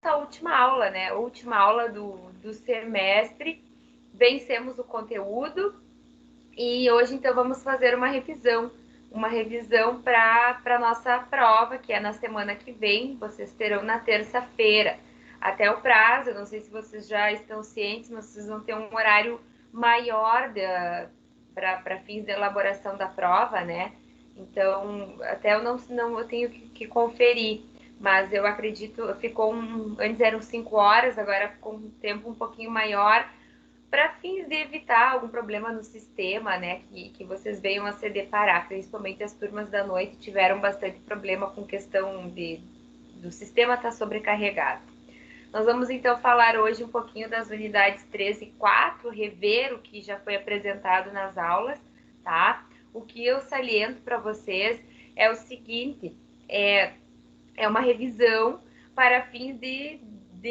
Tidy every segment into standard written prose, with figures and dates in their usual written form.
última aula, né? Última aula do semestre. Vencemos o conteúdo e hoje, então, vamos fazer uma revisão. Uma revisão para a nossa prova, que é na semana que vem. Vocês terão na terça-feira. Até o prazo, não sei se vocês já estão cientes, mas vocês vão ter um horário maior para fins de elaboração da prova, né? Então, até eu tenho que conferir, mas eu acredito, antes eram 5 horas, agora ficou um tempo um pouquinho maior, para fins de evitar algum problema no sistema, né, que vocês venham a se deparar, principalmente as turmas da noite tiveram bastante problema com questão do sistema estar sobrecarregado. Nós vamos então falar hoje um pouquinho das unidades 3 e 4, rever o que já foi apresentado nas aulas, tá? O que eu saliento para vocês é o seguinte, é uma revisão para fins de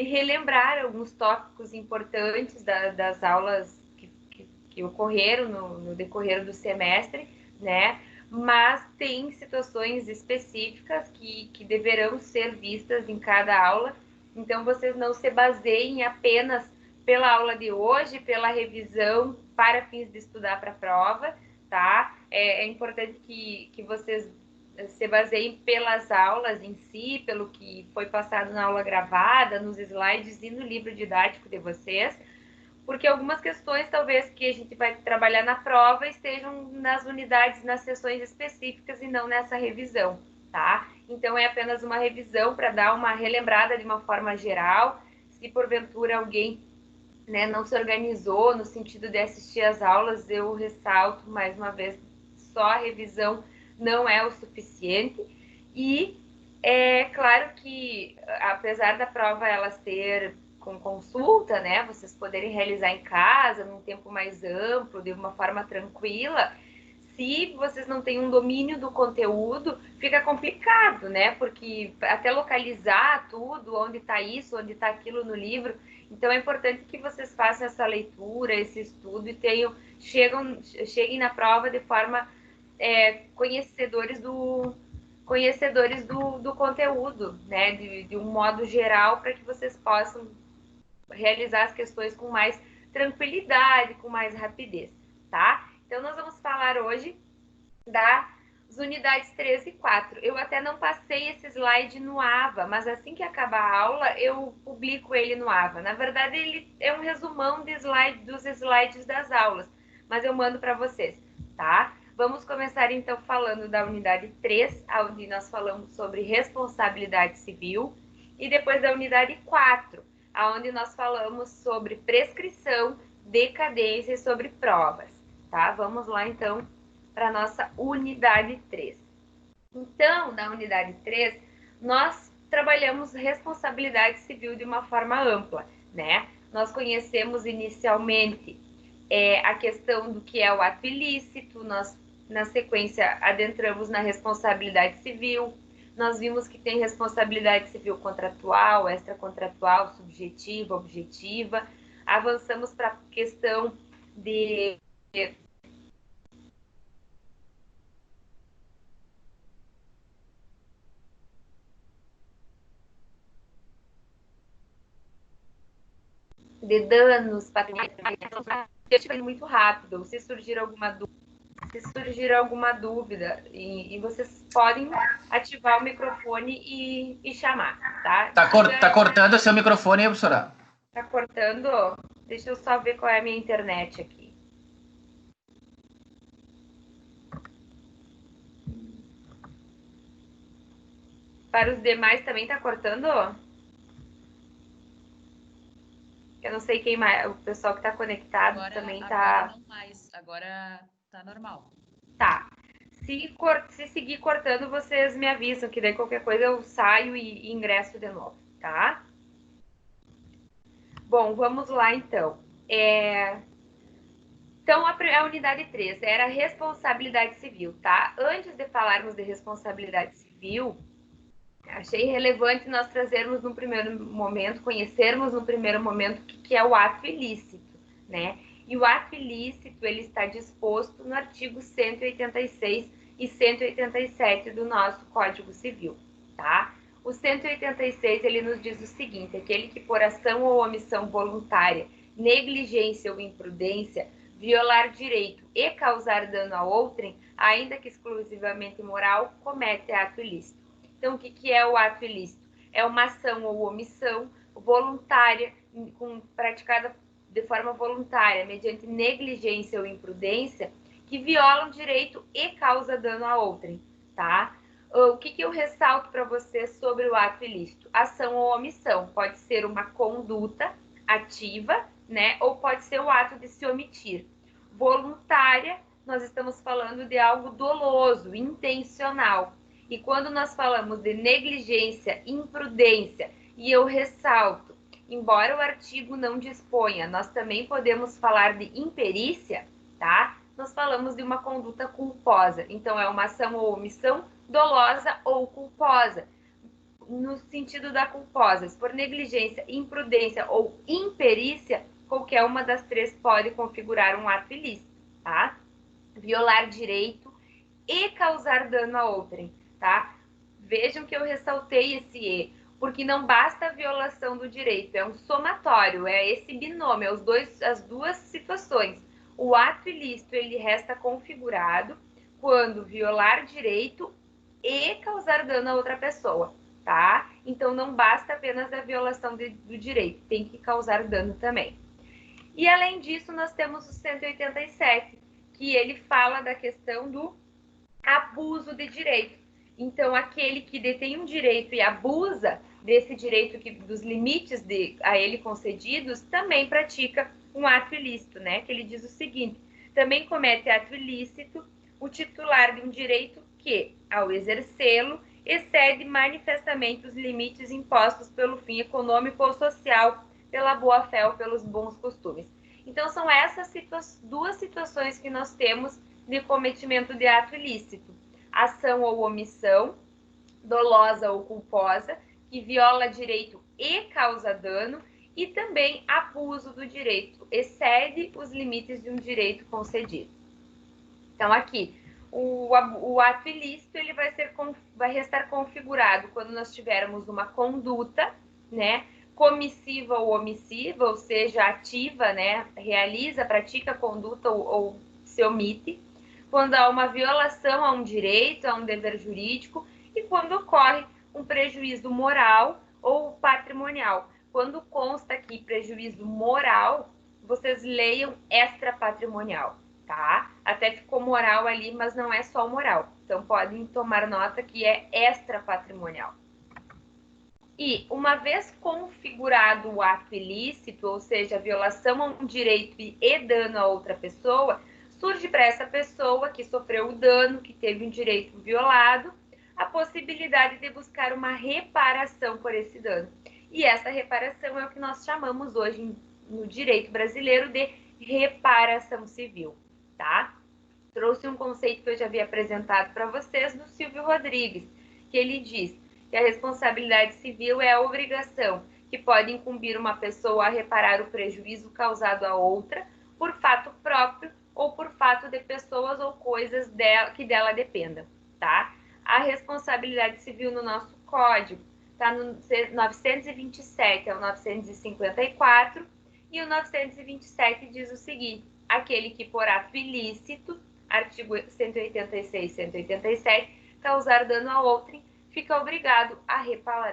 relembrar alguns tópicos importantes das aulas que ocorreram no decorrer do semestre, né? Mas tem situações específicas que deverão ser vistas em cada aula, então vocês não se baseiem apenas pela aula de hoje, pela revisão para fins de estudar para a prova, tá? É importante que vocês se baseiem pelas aulas em si, pelo que foi passado na aula gravada, nos slides e no livro didático de vocês, porque algumas questões, talvez, que a gente vai trabalhar na prova estejam nas unidades, nas sessões específicas e não nessa revisão, tá? Então, é apenas uma revisão para dar uma relembrada de uma forma geral. Se porventura alguém, né, não se organizou no sentido de assistir às aulas, eu ressalto mais uma vez, só a revisão não é o suficiente. E é claro que, apesar da prova ela ser com consulta, né, vocês poderem realizar em casa, num tempo mais amplo, de uma forma tranquila, se vocês não têm um domínio do conteúdo, fica complicado, né? Porque até localizar tudo, onde está isso, onde está aquilo no livro. Então é importante que vocês façam essa leitura, esse estudo e cheguem na prova de forma conhecedores do conteúdo, né? De um modo geral, para que vocês possam realizar as questões com mais tranquilidade, com mais rapidez, tá? Então, nós vamos falar hoje das unidades 3 e 4. Eu até não passei esse slide no AVA, mas assim que acabar a aula, eu publico ele no AVA. Na verdade, ele é um resumão dos slides das aulas, mas eu mando para vocês, tá? Vamos começar, então, falando da unidade 3, onde nós falamos sobre responsabilidade civil, e depois da unidade 4, onde nós falamos sobre prescrição, decadência e sobre provas, tá? Vamos lá, então, para a nossa unidade 3. Então, na unidade 3, nós trabalhamos responsabilidade civil de uma forma ampla, né? Nós conhecemos inicialmente a questão do que é o ato ilícito, nós, na sequência, adentramos na responsabilidade civil, nós vimos que tem responsabilidade civil contratual, extracontratual, subjetiva, objetiva, avançamos para a questão de danos, patrimoniais, eu tive muito rápido. Se surgir alguma dúvida, e vocês podem ativar o microfone e chamar, tá? Tá cortando seu microfone aí, professora. Tá cortando? Deixa eu só ver qual é a minha internet aqui. Para os demais também tá cortando? Eu não sei quem mais, o pessoal que tá conectado agora, também tá. Agora não mais, agora tá normal. Tá. Se seguir cortando, vocês me avisam, que daí qualquer coisa eu saio e ingresso de novo, tá? Bom, vamos lá então. Então, a unidade 3 era responsabilidade civil, tá? Antes de falarmos de responsabilidade civil, achei relevante nós trazermos no primeiro momento, conhecermos no primeiro momento o que é o ato ilícito, né? E o ato ilícito, ele está disposto no artigo 186 e 187 do nosso Código Civil, tá? O 186, ele nos diz o seguinte: aquele que por ação ou omissão voluntária, negligência ou imprudência, violar direito e causar dano a outrem, ainda que exclusivamente moral, comete ato ilícito. Então, o que é o ato ilícito? É uma ação ou omissão voluntária, praticada de forma voluntária, mediante negligência ou imprudência, que violam direito e causa dano a outrem, tá? O que eu ressalto para vocês sobre o ato ilícito? Ação ou omissão. Pode ser uma conduta ativa, né? Ou pode ser o ato de se omitir. Voluntária, nós estamos falando de algo doloso, intencional. E quando nós falamos de negligência, imprudência, e eu ressalto, embora o artigo não disponha, nós também podemos falar de imperícia, tá? Nós falamos de uma conduta culposa. Então, é uma ação ou omissão dolosa ou culposa. No sentido da culposa, se por negligência, imprudência ou imperícia, qualquer uma das três pode configurar um ato ilícito, tá? Violar direito e causar dano a outrem, tá? Vejam que eu ressaltei esse E, porque não basta a violação do direito, é um somatório, é esse binômio, as duas situações. O ato ilícito, ele resta configurado quando violar direito e causar dano a outra pessoa, tá? Então, não basta apenas a violação do direito, tem que causar dano também. E, além disso, nós temos o 187, que ele fala da questão do abuso de direito. Então, aquele que detém um direito e abusa desse direito, dos limites a ele concedidos, também pratica um ato ilícito, né? Que ele diz o seguinte: também comete ato ilícito o titular de um direito que, ao exercê-lo, excede manifestamente os limites impostos pelo fim econômico ou social, pela boa-fé ou pelos bons costumes. Então, são essas duas situações que nós temos de cometimento de ato ilícito: ação ou omissão, dolosa ou culposa, que viola direito e causa dano, e também abuso do direito, excede os limites de um direito concedido. Então, aqui, o ato ilícito, ele vai restar configurado quando nós tivermos uma conduta, né, comissiva ou omissiva, ou seja, ativa, né, realiza, pratica a conduta ou se omite, quando há uma violação a um direito, a um dever jurídico, e quando ocorre um prejuízo moral ou patrimonial. Quando consta aqui prejuízo moral, vocês leiam extrapatrimonial, tá? Até ficou moral ali, mas não é só moral. Então, podem tomar nota que é extrapatrimonial. E, uma vez configurado o ato ilícito, ou seja, a violação a um direito e dano a outra pessoa, surge para essa pessoa que sofreu o dano, que teve um direito violado, a possibilidade de buscar uma reparação por esse dano. E essa reparação é o que nós chamamos hoje no direito brasileiro de reparação civil, tá? Trouxe um conceito que eu já havia apresentado para vocês do Silvio Rodrigues, que ele diz que a responsabilidade civil é a obrigação que pode incumbir uma pessoa a reparar o prejuízo causado a outra por fato próprio ou por fato de pessoas ou coisas que dela dependam, tá? A responsabilidade civil no nosso código está no 927 ao 954, e o 927 diz o seguinte: aquele que por ato ilícito, artigo 186 e 187, causar dano a outrem, fica obrigado a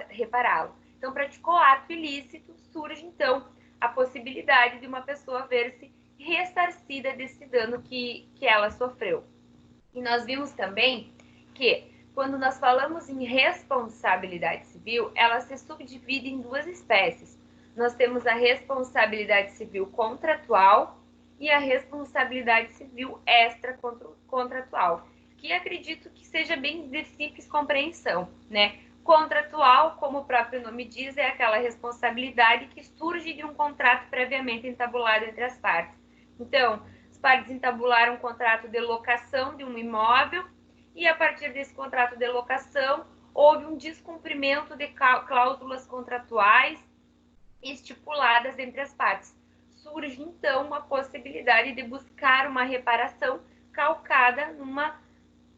repará-lo. Então, praticou ato ilícito, surge, então, a possibilidade de uma pessoa ver-se ressarcida desse dano que ela sofreu. E nós vimos também que, quando nós falamos em responsabilidade civil, ela se subdivide em duas espécies. Nós temos a responsabilidade civil contratual e a responsabilidade civil extracontratual, que acredito que seja bem de simples compreensão, né? Contratual, como o próprio nome diz, é aquela responsabilidade que surge de um contrato previamente entabulado entre as partes. Então, as partes entabularam um contrato de locação de um imóvel e, a partir desse contrato de locação, houve um descumprimento de cláusulas contratuais estipuladas entre as partes. Surge, então, uma possibilidade de buscar uma reparação calcada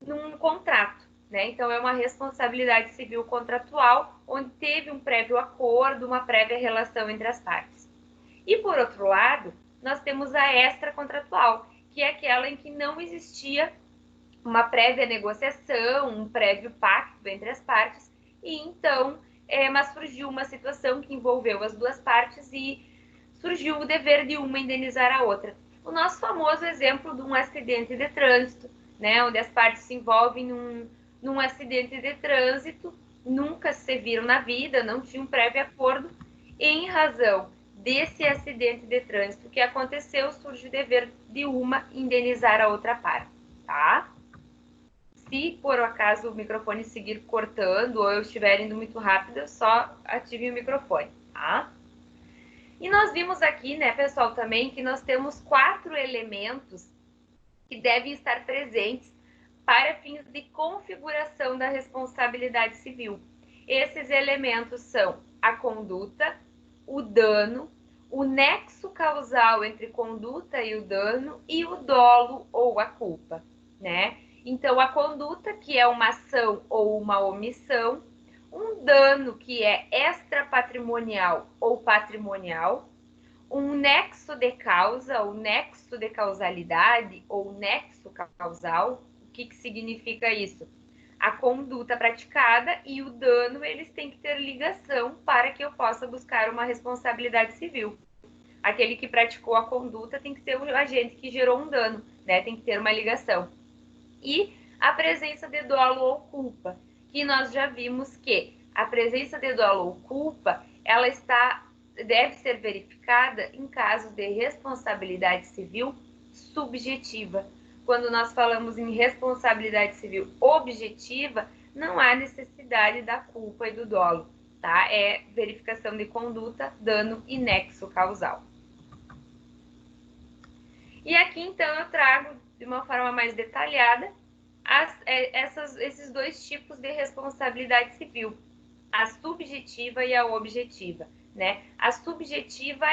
num contrato, né? Então, é uma responsabilidade civil contratual, onde teve um prévio acordo, uma prévia relação entre as partes. E, por outro lado, nós temos a extracontratual, que é aquela em que não existia uma prévia negociação, um prévio pacto entre as partes, e então, mas surgiu uma situação que envolveu as duas partes e surgiu o dever de uma indenizar a outra. O nosso famoso exemplo de um acidente de trânsito, né, onde as partes se envolvem num acidente de trânsito, nunca se viram na vida, não tinham um prévio acordo, e em razão desse acidente de trânsito que aconteceu, surge o dever de uma indenizar a outra parte, tá? Se por acaso o microfone seguir cortando ou eu estiver indo muito rápido, só ative o microfone, tá? E nós vimos aqui, né, pessoal, também que nós temos 4 elementos que devem estar presentes para fins de configuração da responsabilidade civil. Esses elementos são a conduta, o dano, o nexo causal entre conduta e o dano e o dolo ou a culpa, né? Então, a conduta, que é uma ação ou uma omissão, um dano, que é extrapatrimonial ou patrimonial, um nexo de causa, o nexo de causalidade ou nexo causal. O que significa isso? A conduta praticada e o dano, eles têm que ter ligação para que eu possa buscar uma responsabilidade civil. Aquele que praticou a conduta tem que ser o agente que gerou um dano, né? Tem que ter uma ligação. E a presença de dolo ou culpa, que nós já vimos que a presença de dolo ou culpa, ela deve ser verificada em caso de responsabilidade civil subjetiva. Quando nós falamos em responsabilidade civil objetiva, não há necessidade da culpa e do dolo, tá? É verificação de conduta, dano e nexo causal. E aqui, então, eu trago de uma forma mais detalhada esses 2 tipos de responsabilidade civil, a subjetiva e a objetiva, né? A subjetiva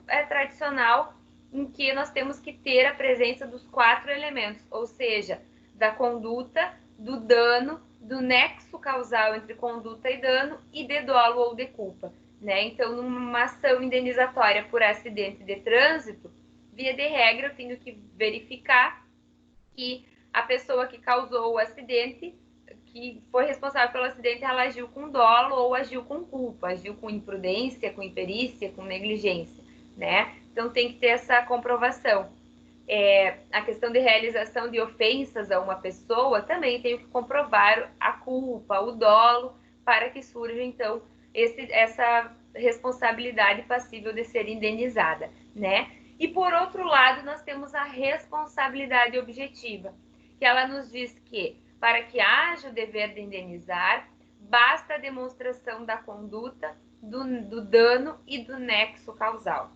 é tradicional, em que nós temos que ter a presença dos 4 elementos, ou seja, da conduta, do dano, do nexo causal entre conduta e dano e de dolo ou de culpa, né? Então, numa ação indenizatória por acidente de trânsito, via de regra, eu tenho que verificar que a pessoa que causou o acidente, que foi responsável pelo acidente, ela agiu com dolo ou agiu com culpa, agiu com imprudência, com imperícia, com negligência, né? Então, tem que ter essa comprovação. A questão de realização de ofensas a uma pessoa, também tenho que comprovar a culpa, o dolo, para que surja, então, essa responsabilidade passível de ser indenizada, né? E, por outro lado, nós temos a responsabilidade objetiva, que ela nos diz que, para que haja o dever de indenizar, basta a demonstração da conduta, do dano e do nexo causal.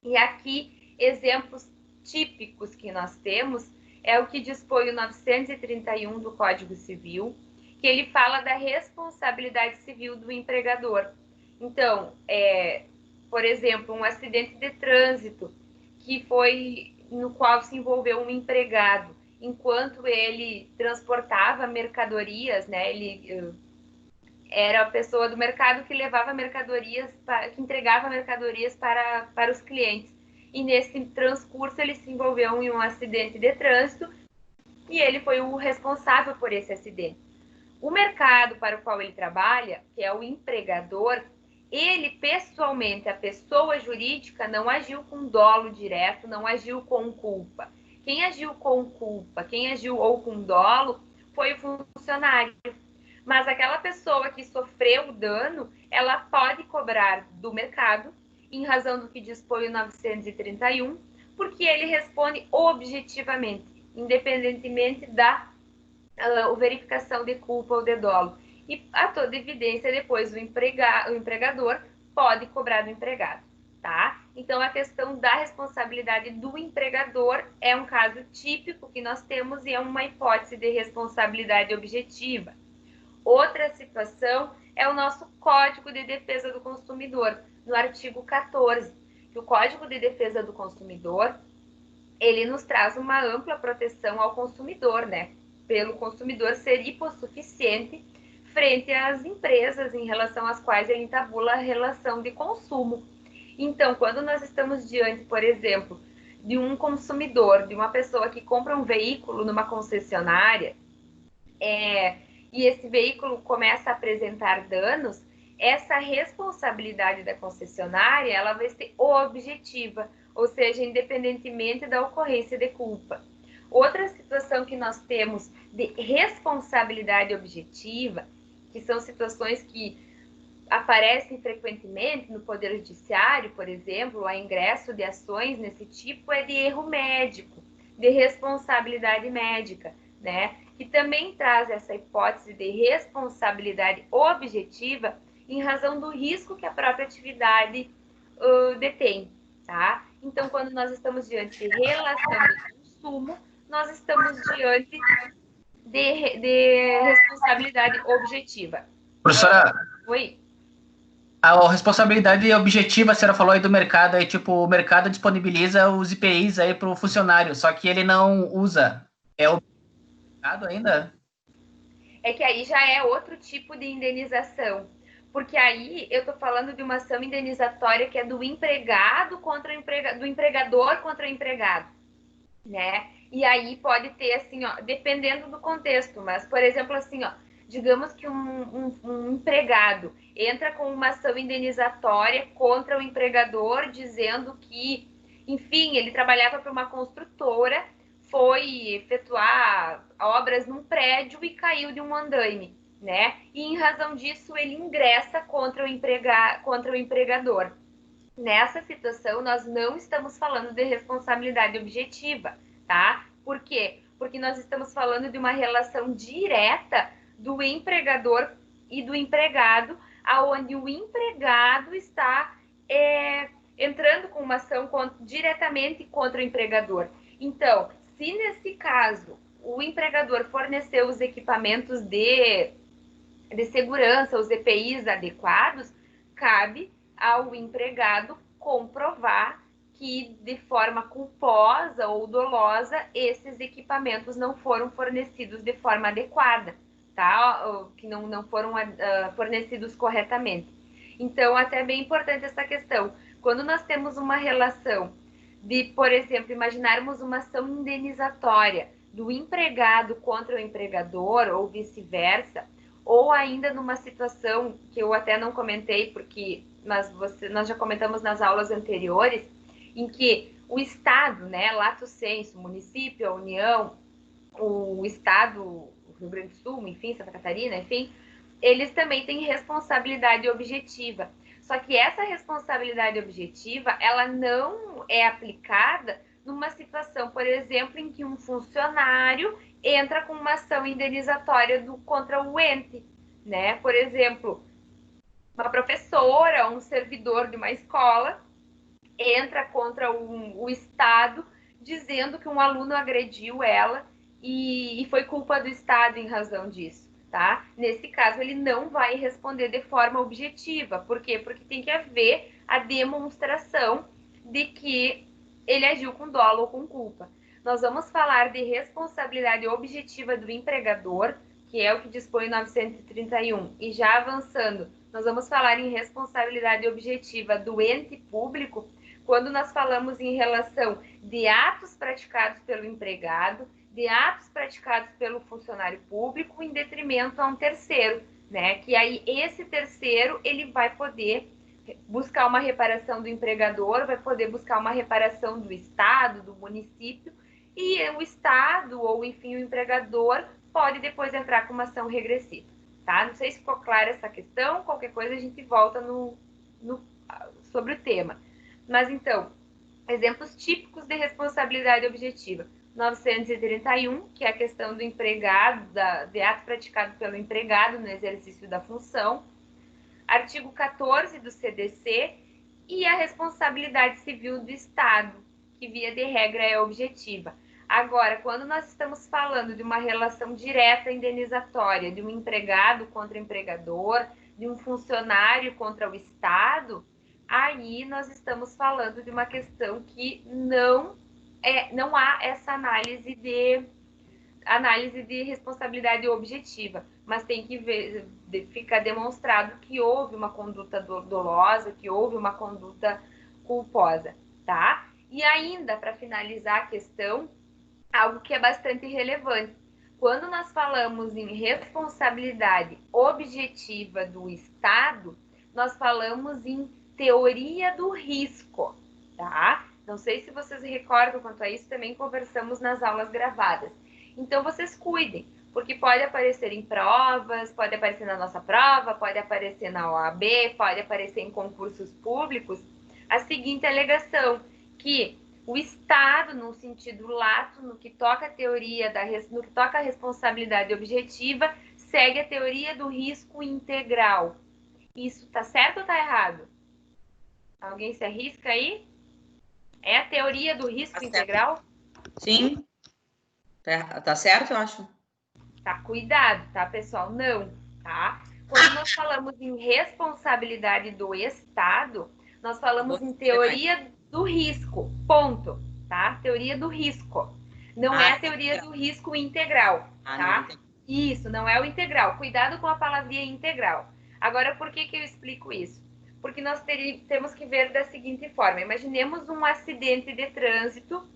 E aqui, exemplos típicos que nós temos é o que dispõe o 931 do Código Civil, que ele fala da responsabilidade civil do empregador. Então, por exemplo, um acidente de trânsito que foi no qual se envolveu um empregado, enquanto ele transportava mercadorias, né? Ele era a pessoa do mercado que levava mercadorias, que entregava mercadorias para os clientes. E nesse transcurso ele se envolveu em um acidente de trânsito e ele foi o responsável por esse acidente. O mercado para o qual ele trabalha, que é o empregador, ele pessoalmente, a pessoa jurídica, não agiu com dolo direto, não agiu com culpa. Quem agiu com culpa, quem agiu ou com dolo, foi o funcionário. Mas aquela pessoa que sofreu o dano, ela pode cobrar do mercado, em razão do que dispõe o 931, porque ele responde objetivamente, independentemente da verificação de culpa ou de dolo. E a toda evidência, depois o empregador pode cobrar do empregado, tá? Então, a questão da responsabilidade do empregador é um caso típico que nós temos e é uma hipótese de responsabilidade objetiva. Outra situação é o nosso Código de Defesa do Consumidor, no artigo 14, que o Código de Defesa do Consumidor, ele nos traz uma ampla proteção ao consumidor, né? pelo consumidor ser hipossuficiente frente às empresas em relação às quais ele entabula a relação de consumo. Então, quando nós estamos diante, por exemplo, de um consumidor, de uma pessoa que compra um veículo numa concessionária, e esse veículo começa a apresentar danos, essa responsabilidade da concessionária ela vai ser objetiva, ou seja, independentemente da ocorrência de culpa. Outra situação que nós temos de responsabilidade objetiva, que são situações que aparecem frequentemente no Poder Judiciário, por exemplo, a ingresso de ações nesse tipo, é de erro médico, de responsabilidade médica, né? Que também traz essa hipótese de responsabilidade objetiva em razão do risco que a própria atividade detém, tá? Então, quando nós estamos diante de relação de consumo, nós estamos diante de responsabilidade objetiva. Professora, Oi? a responsabilidade objetiva, a senhora falou aí do mercado, aí, tipo, o mercado disponibiliza os IPIs aí para o funcionário, só que ele não usa. É o mercado ainda? É que aí já é outro tipo de indenização. Porque aí eu estou falando de uma ação indenizatória que é do empregado contra do empregador contra o empregado, né? E aí pode ter, assim, ó, dependendo do contexto, mas, por exemplo, assim, ó, digamos que um empregado entra com uma ação indenizatória contra o empregador, dizendo que, enfim, ele trabalhava para uma construtora, foi efetuar obras num prédio e caiu de um andaime, né? E em razão disso ele ingressa contra o empregador. Nessa situação, nós não estamos falando de responsabilidade objetiva, tá? Por quê? Porque nós estamos falando de uma relação direta do empregador e do empregado, aonde o empregado está entrando com uma ação diretamente contra o empregador. Então, se nesse caso o empregador forneceu os equipamentos de segurança, os EPIs adequados, cabe ao empregado comprovar que de forma culposa ou dolosa esses equipamentos não foram fornecidos de forma adequada, tá? Que não foram fornecidos corretamente. Então, até é bem importante essa questão. Quando nós temos uma relação de, por exemplo, imaginarmos uma ação indenizatória do empregado contra o empregador ou vice-versa, ou ainda numa situação que eu até não comentei, porque nós já comentamos nas aulas anteriores, em que o Estado, né, lato sensu, município, a União, o Estado, o Rio Grande do Sul, enfim, Santa Catarina, enfim, eles também têm responsabilidade objetiva. Só que essa responsabilidade objetiva, ela não é aplicada numa situação, por exemplo, em que um funcionário entra com uma ação indenizatória contra o ente, né? Por exemplo, uma professora, um servidor de uma escola entra contra o Estado dizendo que um aluno agrediu ela e foi culpa do Estado em razão disso, tá? Nesse caso, ele não vai responder de forma objetiva. Por quê? Porque tem que haver a demonstração de que ele agiu com dolo ou com culpa. Nós vamos falar de responsabilidade objetiva do empregador, que é o que dispõe o 931. E já avançando, nós vamos falar em responsabilidade objetiva do ente público, quando nós falamos em relação de atos praticados pelo empregado, de atos praticados pelo funcionário público em detrimento a um terceiro, né? Que aí esse terceiro, ele vai poder buscar uma reparação do empregador, vai poder buscar uma reparação do Estado, do município, e o Estado, ou enfim, o empregador, pode depois entrar com uma ação regressiva, tá? Não sei se ficou clara essa questão, qualquer coisa a gente volta sobre o tema. Mas então, exemplos típicos de responsabilidade objetiva. 931, que é a questão do empregado, de ato praticado pelo empregado no exercício da função. Artigo 14 do CDC e a responsabilidade civil do Estado, que via de regra é objetiva. Agora, quando nós estamos falando de uma relação direta indenizatória, de um empregado contra o empregador, de um funcionário contra o Estado, aí nós estamos falando de uma questão que não há essa análise análise de responsabilidade objetiva, mas tem que ficar demonstrado que houve uma conduta dolosa, que houve uma conduta culposa, tá? E ainda, para finalizar a questão, algo que é bastante relevante. Quando nós falamos em responsabilidade objetiva do Estado, nós falamos em teoria do risco, tá? Não sei se vocês recordam quanto a isso, também conversamos nas aulas gravadas. Então, vocês cuidem, porque pode aparecer em provas, pode aparecer na nossa prova, pode aparecer na OAB, pode aparecer em concursos públicos, a seguinte alegação, que o Estado, no sentido lato, no que toca a teoria no que toca a responsabilidade objetiva, segue a teoria do risco integral. Isso tá certo ou tá errado? Alguém se arrisca aí? É a teoria do risco integral? Sim. Tá certo, eu acho. Tá, cuidado, tá, pessoal? Não, tá? Quando nós falamos em responsabilidade do Estado, nós falamos em teoria do risco, ponto, tá? Teoria do risco. Não é a teoria do risco integral, tá? Isso, não é o integral. Cuidado com a palavrinha integral. Agora, por que eu explico isso? Porque nós temos que ver da seguinte forma. Imaginemos um acidente de trânsito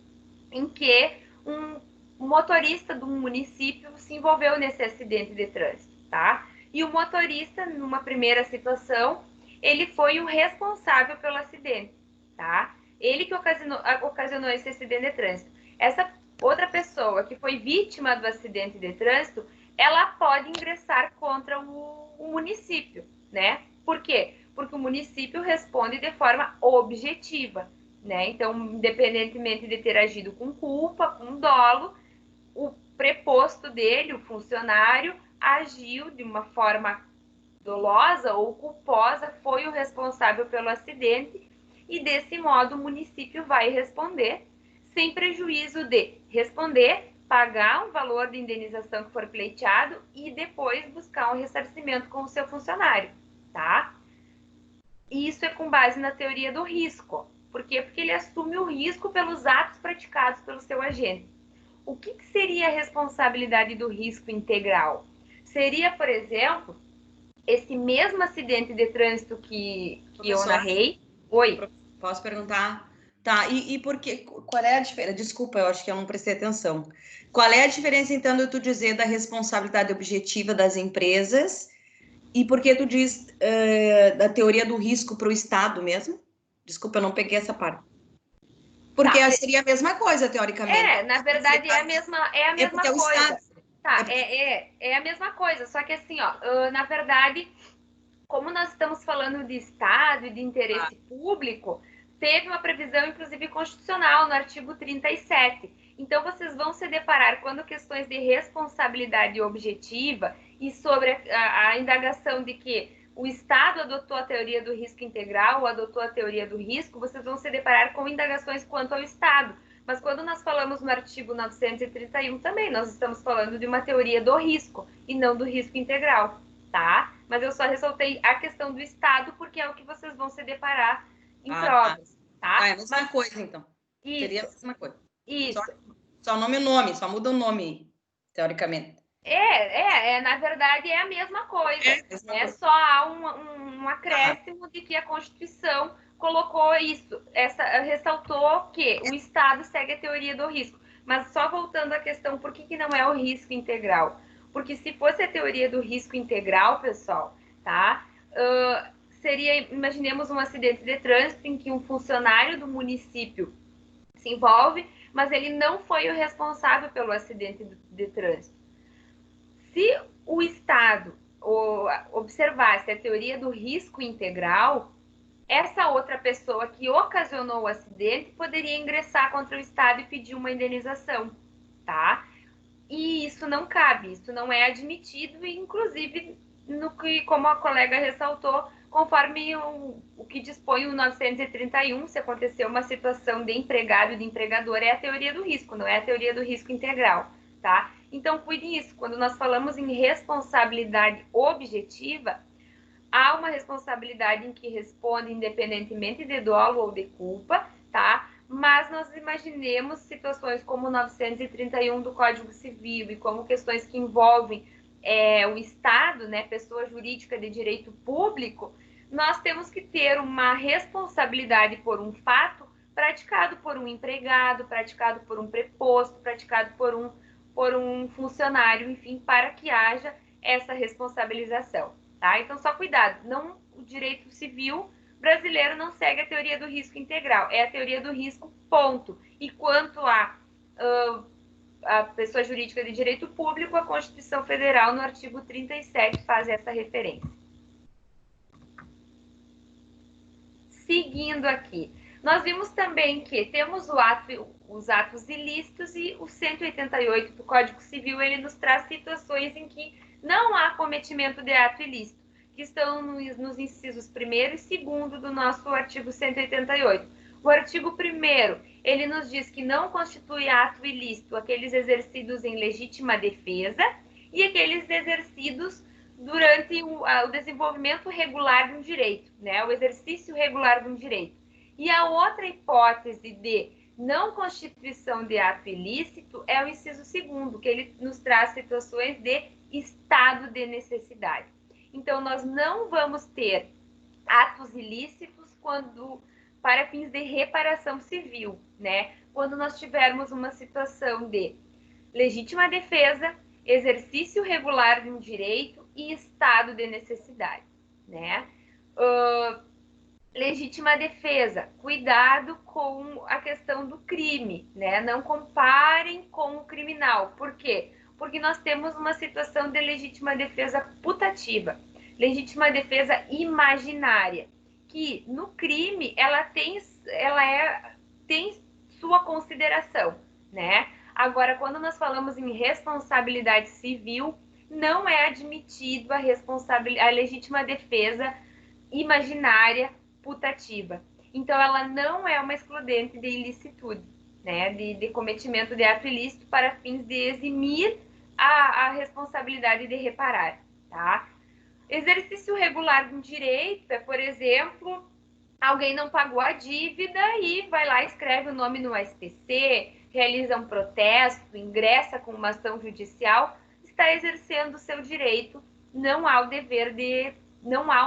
em que um motorista de um município se envolveu nesse acidente de trânsito, tá? E o motorista, numa primeira situação, ele foi o responsável pelo acidente, tá? Ele que ocasionou esse acidente de trânsito. Essa outra pessoa que foi vítima do acidente de trânsito, ela pode ingressar contra o município, né? Por quê? Porque o município responde de forma objetiva, né? Então, independentemente de ter agido com culpa, com dolo, o preposto dele, o funcionário, agiu de uma forma dolosa ou culposa, foi o responsável pelo acidente e, desse modo, o município vai responder, sem prejuízo de responder, pagar um valor de indenização que for pleiteado e depois buscar um ressarcimento com o seu funcionário, tá? E isso é com base na teoria do risco. Por quê? Porque ele assume o risco pelos atos praticados pelo seu agente. O que seria a responsabilidade do risco integral? Seria, por exemplo, esse mesmo acidente de trânsito que eu narrei. Oi. Posso perguntar? Tá, e por que? Qual é a diferença? Desculpa, eu acho que eu não prestei atenção. Qual é a diferença, então, de tu dizer da responsabilidade objetiva das empresas e por que tu diz da teoria do risco para o Estado mesmo? Desculpa, eu não peguei essa parte. Porque seria a mesma coisa, teoricamente. Na verdade, é a mesma coisa. Tá, é a mesma coisa, só que assim, ó, na verdade, como nós estamos falando de Estado e de interesse público, teve uma previsão, inclusive, constitucional no artigo 37. Então, vocês vão se deparar quando questões de responsabilidade objetiva e sobre a indagação de que o Estado adotou a teoria do risco integral ou adotou a teoria do risco, vocês vão se deparar com indagações quanto ao Estado. Mas quando nós falamos no artigo 931 também, nós estamos falando de uma teoria do risco e não do risco integral, tá? Mas eu só ressaltei a questão do Estado porque é o que vocês vão se deparar em provas, tá? É a mesma coisa, então. Isso. Seria a mesma coisa. Isso. Só nome, só muda o nome, teoricamente. Na verdade é a mesma coisa. Só há um acréscimo de que a Constituição colocou isso, ressaltou que o Estado segue a teoria do risco. Mas só voltando à questão, por que não é o risco integral? Porque se fosse a teoria do risco integral, pessoal, tá? Imaginemos um acidente de trânsito em que um funcionário do município se envolve, mas ele não foi o responsável pelo acidente de trânsito. Se o Estado observasse a teoria do risco integral, essa outra pessoa que ocasionou o acidente poderia ingressar contra o Estado e pedir uma indenização, tá? E isso não cabe, isso não é admitido, e inclusive, como a colega ressaltou, conforme o que dispõe o 931, se acontecer uma situação de empregado e de empregador, é a teoria do risco, não é a teoria do risco integral, tá? Então, cuidem isso. Quando nós falamos em responsabilidade objetiva, há uma responsabilidade em que responde independentemente de dolo ou de culpa, tá? mas nós imaginemos situações como o 931 do Código Civil e como questões que envolvem o Estado, né, pessoa jurídica de direito público, nós temos que ter uma responsabilidade por um fato praticado por um empregado, praticado por um preposto, praticado por um funcionário, enfim, para que haja essa responsabilização, tá? Então, só cuidado, não, o direito civil brasileiro não segue a teoria do risco integral, é a teoria do risco, ponto. E quanto a pessoa jurídica de direito público, a Constituição Federal, no artigo 37, faz essa referência. Seguindo aqui, nós vimos também que temos os atos ilícitos e o 188 do Código Civil, ele nos traz situações em que não há cometimento de ato ilícito, que estão nos incisos 1º e 2º do nosso artigo 188. O artigo 1º, ele nos diz que não constitui ato ilícito aqueles exercidos em legítima defesa e aqueles exercidos durante o desenvolvimento regular de um direito, né? O exercício regular de um direito. E a outra hipótese de não constituição de ato ilícito é o inciso 2º, que ele nos traz situações de estado de necessidade. Então, nós não vamos ter atos ilícitos para fins de reparação civil, né? Quando nós tivermos uma situação de legítima defesa, exercício regular de um direito e estado de necessidade, né? Legítima defesa, cuidado com a questão do crime, né? Não comparem com o criminal. Por quê? Porque nós temos uma situação de legítima defesa putativa, legítima defesa imaginária, que no crime ela tem sua consideração, né? Agora, quando nós falamos em responsabilidade civil, não é admitido a legítima defesa imaginária putativa. Então, ela não é uma excludente de ilicitude, né? De cometimento de ato ilícito para fins de eximir a responsabilidade de reparar, tá? Exercício regular de um direito é, por exemplo, alguém não pagou a dívida e vai lá, escreve o nome no SPC, realiza um protesto, ingressa com uma ação judicial, está exercendo o seu direito, não há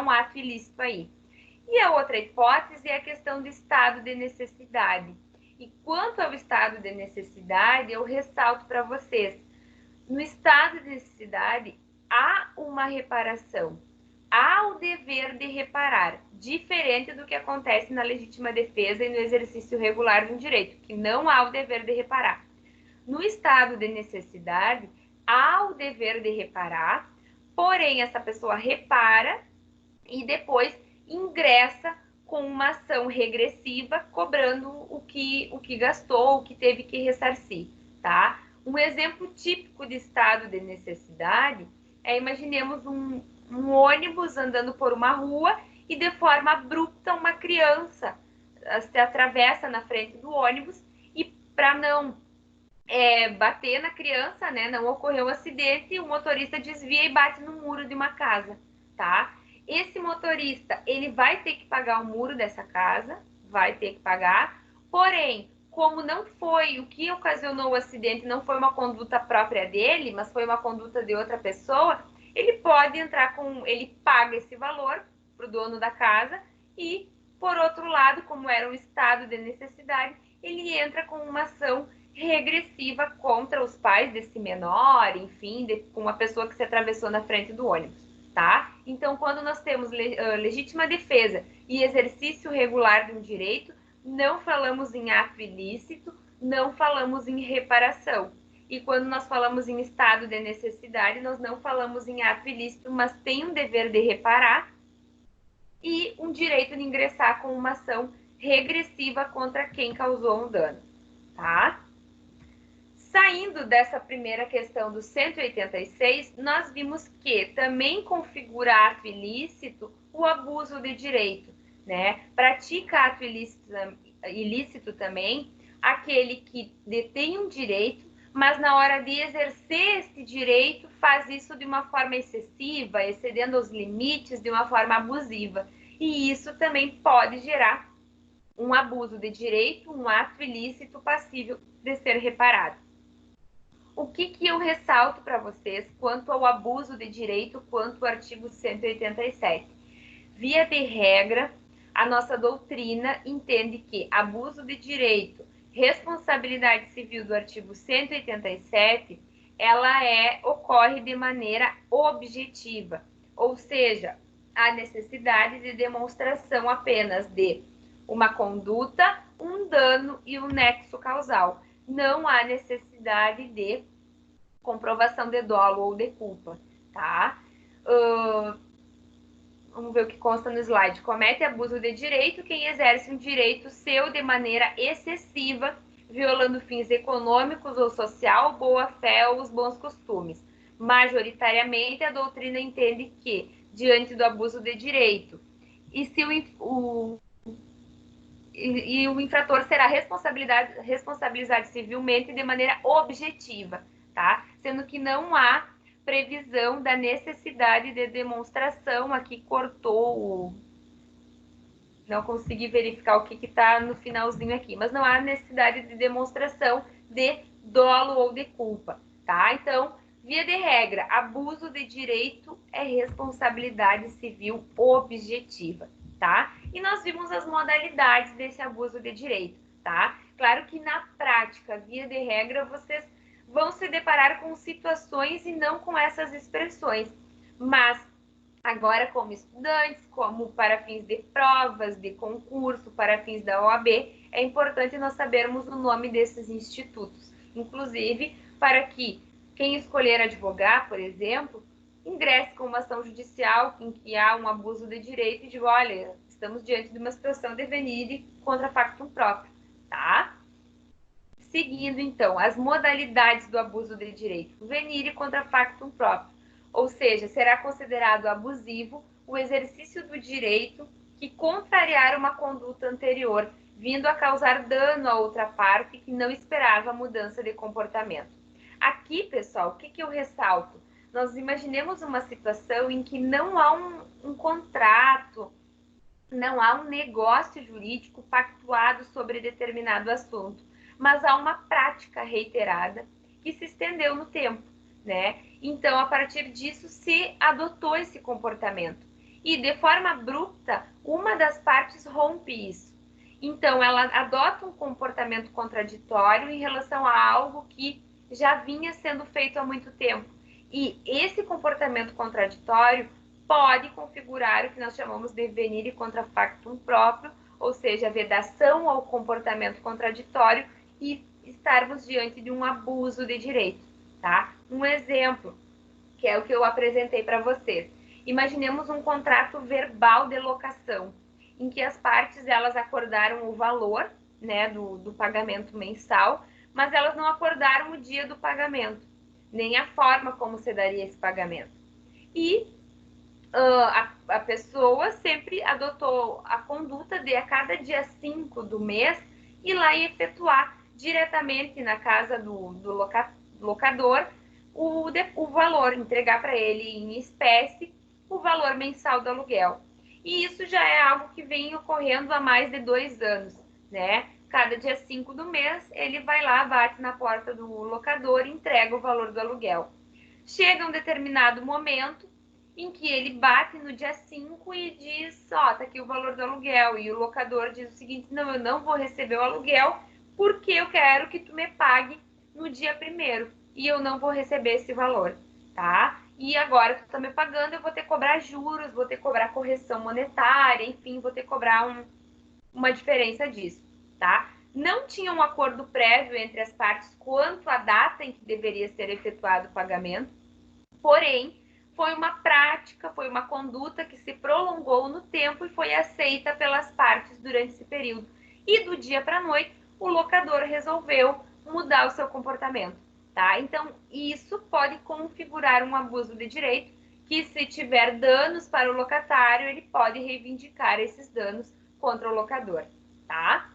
um ato ilícito aí. E a outra hipótese é a questão do estado de necessidade. E quanto ao estado de necessidade, eu ressalto para vocês, no estado de necessidade, há uma reparação, há o dever de reparar, diferente do que acontece na legítima defesa e no exercício regular de um direito, que não há o dever de reparar. No estado de necessidade, há o dever de reparar, porém essa pessoa repara e depois ingressa com uma ação regressiva, cobrando o que gastou, o que teve que ressarcir, tá? Um exemplo típico de estado de necessidade é, imaginemos um ônibus andando por uma rua e de forma abrupta uma criança se atravessa na frente do ônibus e para não bater na criança, né, não ocorreu um acidente, o motorista desvia e bate no muro de uma casa, tá? Esse motorista, ele vai ter que pagar o muro dessa casa, vai ter que pagar, porém, como não foi, o que ocasionou o acidente não foi uma conduta própria dele, mas foi uma conduta de outra pessoa, ele pode entrar ele paga esse valor para o dono da casa e, por outro lado, como era um estado de necessidade, ele entra com uma ação regressiva contra os pais desse menor, enfim, com a pessoa que se atravessou na frente do ônibus, tá? Então, quando nós temos legítima defesa e exercício regular de um direito, não falamos em ato ilícito, não falamos em reparação. E quando nós falamos em estado de necessidade, nós não falamos em ato ilícito, mas tem um dever de reparar e um direito de ingressar com uma ação regressiva contra quem causou um dano, tá? Saindo dessa primeira questão do 186, nós vimos que também configura ato ilícito o abuso de direito, né? Pratica ato ilícito também aquele que detém um direito, mas na hora de exercer esse direito faz isso de uma forma excessiva, excedendo os limites de uma forma abusiva. E isso também pode gerar um abuso de direito, um ato ilícito passível de ser reparado. O que eu ressalto para vocês quanto ao abuso de direito, quanto ao artigo 187? Via de regra, a nossa doutrina entende que abuso de direito, responsabilidade civil do artigo 187, ela ocorre de maneira objetiva, ou seja, há necessidade de demonstração apenas de uma conduta, um dano e um nexo causal. Não há necessidade de comprovação de dolo ou de culpa, tá? Vamos ver o que consta no slide. Comete abuso de direito quem exerce um direito seu de maneira excessiva, violando fins econômicos ou social, boa-fé ou os bons costumes. Majoritariamente, a doutrina entende que, diante do abuso de direito, o infrator será responsabilizado civilmente de maneira objetiva, tá? Sendo que não há previsão da necessidade de demonstração. Aqui cortou, não consegui verificar o que está no finalzinho aqui, mas não há necessidade de demonstração de dolo ou de culpa, tá? Então, via de regra, abuso de direito é responsabilidade civil objetiva, tá? E nós vimos as modalidades desse abuso de direito, tá? Claro que na prática, via de regra, vocês vão se deparar com situações e não com essas expressões, mas agora como estudantes, como para fins de provas, de concurso, para fins da OAB, é importante nós sabermos o nome desses institutos, inclusive para que quem escolher advogar, por exemplo, ingresse com uma ação judicial em que há um abuso de direito e diga, olha, estamos diante de uma situação de venire contra factum próprio, tá? Seguindo, então, as modalidades do abuso de direito. Venire contra factum próprio, ou seja, será considerado abusivo o exercício do direito que contrariar uma conduta anterior, vindo a causar dano a outra parte que não esperava a mudança de comportamento. Aqui, pessoal, o que eu ressalto? Nós imaginemos uma situação em que não há um contrato, não há um negócio jurídico pactuado sobre determinado assunto, mas há uma prática reiterada que se estendeu no tempo, né? Então, a partir disso, se adotou esse comportamento. E, de forma abrupta, uma das partes rompe isso. Então, ela adota um comportamento contraditório em relação a algo que já vinha sendo feito há muito tempo. E esse comportamento contraditório pode configurar o que nós chamamos de venire contra factum próprio, ou seja, a vedação ao comportamento contraditório e estarmos diante de um abuso de direito, tá? Um exemplo, que é o que eu apresentei para vocês. Imaginemos um contrato verbal de locação, em que as partes elas acordaram o valor, né, do pagamento mensal, mas elas não acordaram o dia do pagamento, nem a forma como se daria esse pagamento. E a pessoa sempre adotou a conduta de, a cada dia 5 do mês, ir lá e efetuar diretamente na casa do locador o valor, entregar para ele em espécie o valor mensal do aluguel. E isso já é algo que vem ocorrendo há mais de 2 anos, né? Cada dia 5 do mês, ele vai lá, bate na porta do locador e entrega o valor do aluguel. Chega um determinado momento em que ele bate no dia 5 e diz, ó, tá aqui o valor do aluguel. E o locador diz o seguinte, não, eu não vou receber o aluguel porque eu quero que tu me pague no dia 1º e eu não vou receber esse valor, tá? E agora tu tá me pagando, eu vou ter que cobrar juros, vou ter que cobrar correção monetária, enfim, vou ter que cobrar uma diferença disso, tá? Não tinha um acordo prévio entre as partes quanto à data em que deveria ser efetuado o pagamento, porém, foi uma prática, foi uma conduta que se prolongou no tempo e foi aceita pelas partes durante esse período. E do dia para a noite, o locador resolveu mudar o seu comportamento, tá? Então, isso pode configurar um abuso de direito, que se tiver danos para o locatário, ele pode reivindicar esses danos contra o locador, tá?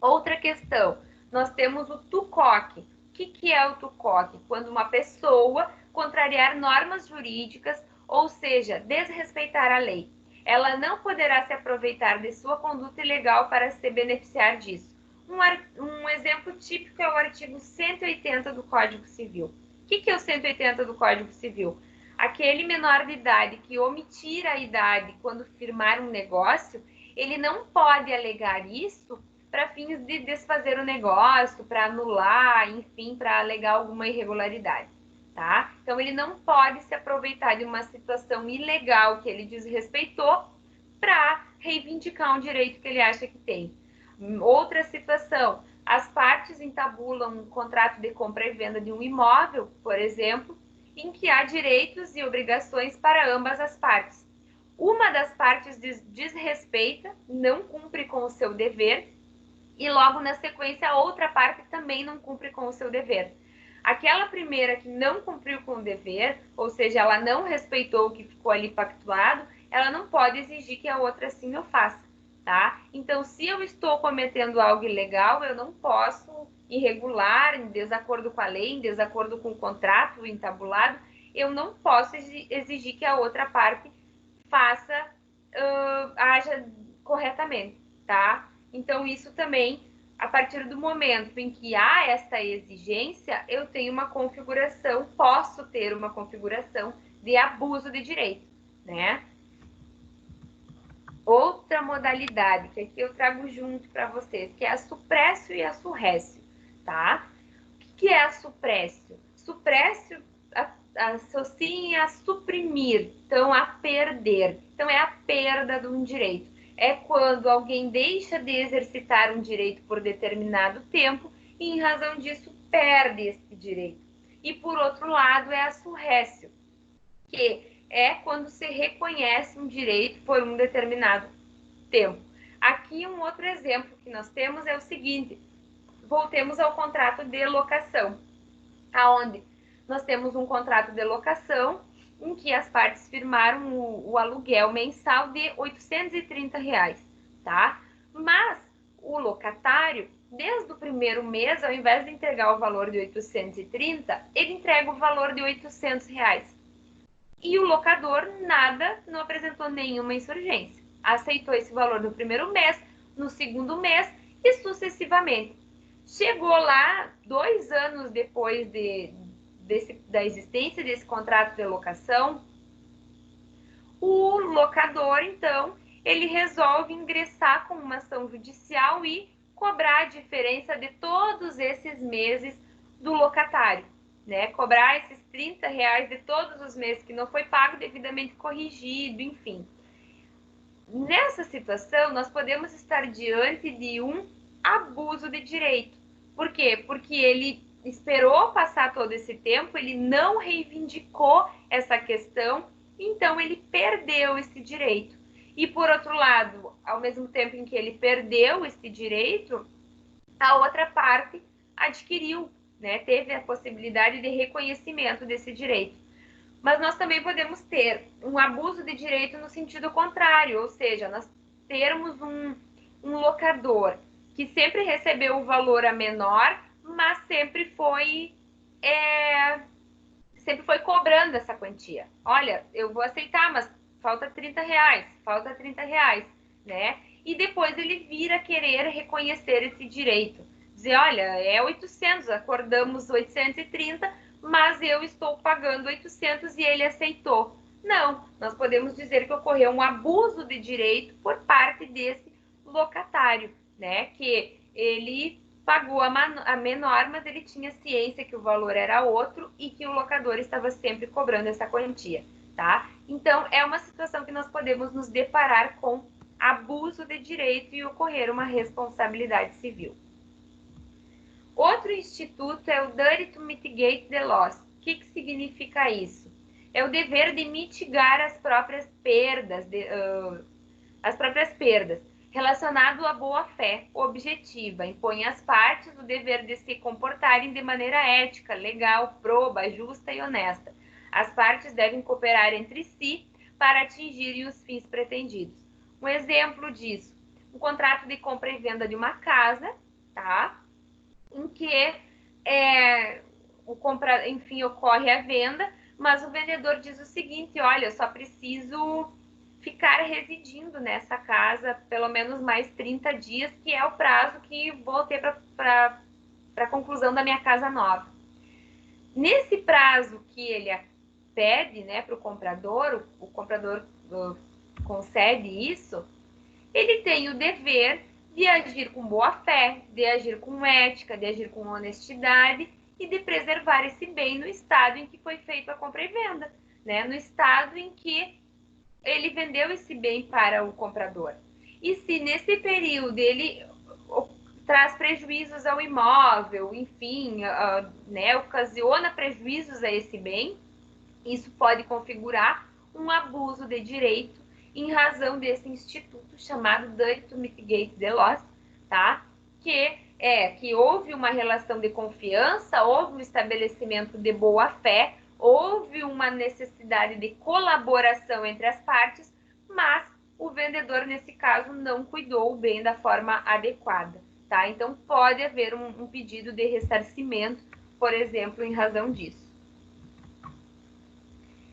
Outra questão, nós temos o TUCOC. O que é o TUCOC? Quando uma pessoa contrariar normas jurídicas, ou seja, desrespeitar a lei. ela não poderá se aproveitar de sua conduta ilegal para se beneficiar disso. Um exemplo típico é o artigo 180 do Código Civil. O que é o 180 do Código Civil? Aquele menor de idade que omitir a idade quando firmar um negócio, ele não pode alegar isso para fins de desfazer o negócio, para anular, enfim, para alegar alguma irregularidade, tá? Então, ele não pode se aproveitar de uma situação ilegal que ele desrespeitou para reivindicar um direito que ele acha que tem. Outra situação, as partes entabulam um contrato de compra e venda de um imóvel, por exemplo, em que há direitos e obrigações para ambas as partes. Uma das partes desrespeita, não cumpre com o seu dever, e logo na sequência a outra parte também não cumpre com o seu dever. Aquela primeira que não cumpriu com o dever, ou seja, ela não respeitou o que ficou ali pactuado, ela não pode exigir que a outra sim o faça, tá? Então, se eu estou cometendo algo ilegal, eu não posso, irregular, em desacordo com a lei, em desacordo com o contrato entabulado, eu não posso exigir que a outra parte faça, haja corretamente, tá? Então, isso também, a partir do momento em que há essa exigência, eu tenho uma configuração, posso ter uma configuração de abuso de direito, né? Outra modalidade, que aqui eu trago junto para vocês, que é a suprécio e a surrécio, tá? O que é a suprécio? Suprécio associem a suprimir, então a perder. Então, é a perda de um direito. É quando alguém deixa de exercitar um direito por determinado tempo e, em razão disso, perde esse direito. E, por outro lado, é a surrécio, que é quando se reconhece um direito por um determinado tempo. Aqui, um outro exemplo que nós temos é o seguinte: voltemos ao contrato de locação, aonde nós temos um contrato de locação em que as partes firmaram o aluguel mensal de R$830, tá? Mas o locatário, desde o primeiro mês, ao invés de entregar o valor de 830, ele entrega o valor de R$800. E o locador não apresentou nenhuma insurgência. Aceitou esse valor no primeiro mês, no segundo mês e sucessivamente. Chegou lá 2 anos depois da existência desse contrato de locação, o locador, então, ele resolve ingressar com uma ação judicial e cobrar a diferença de todos esses meses do locatário, né? Cobrar esses R$30 de todos os meses que não foi pago, devidamente corrigido, enfim. Nessa situação, nós podemos estar diante de um abuso de direito. Por quê? Porque ele esperou passar todo esse tempo, ele não reivindicou essa questão, então ele perdeu esse direito. E, por outro lado, ao mesmo tempo em que ele perdeu esse direito, a outra parte adquiriu, né? Teve a possibilidade de reconhecimento desse direito. Mas nós também podemos ter um abuso de direito no sentido contrário, ou seja, nós termos um locador que sempre recebeu o valor a menor, mas sempre foi cobrando essa quantia. Olha, eu vou aceitar, mas falta R$30, né? E depois ele vira querer reconhecer esse direito. Dizer, olha, é 800, acordamos 830, mas eu estou pagando 800 e ele aceitou. Não, nós podemos dizer que ocorreu um abuso de direito por parte desse locatário, né? Que ele pagou a menor, mas ele tinha ciência que o valor era outro e que o locador estava sempre cobrando essa quantia, tá? Então, é uma situação que nós podemos nos deparar com abuso de direito e ocorrer uma responsabilidade civil. Outro instituto é o Duty to Mitigate the Loss. O que significa isso? É o dever de mitigar as próprias perdas, relacionado à boa-fé objetiva, impõe às partes o dever de se comportarem de maneira ética, legal, proba, justa e honesta. As partes devem cooperar entre si para atingirem os fins pretendidos. Um exemplo disso, o contrato de compra e venda de uma casa, tá? Em que ocorre a venda, mas o vendedor diz o seguinte: olha, eu só preciso ficar residindo nessa casa pelo menos mais 30 dias, que é o prazo que vou ter para a conclusão da minha casa nova. Nesse prazo que ele pede, né, para o comprador concede isso, ele tem o dever de agir com boa fé, de agir com ética, de agir com honestidade e de preservar esse bem no estado em que foi feita a compra e venda, né? No estado em que ele vendeu esse bem para o comprador. E se nesse período ele traz prejuízos ao imóvel, enfim, né, ocasiona prejuízos a esse bem, isso pode configurar um abuso de direito em razão desse instituto chamado Duty to Mitigate the Loss, tá? Que houve uma relação de confiança, houve um estabelecimento de boa-fé, houve uma necessidade de colaboração entre as partes, mas o vendedor, nesse caso, não cuidou o bem da forma adequada, tá? Então, pode haver um pedido de ressarcimento, por exemplo, em razão disso.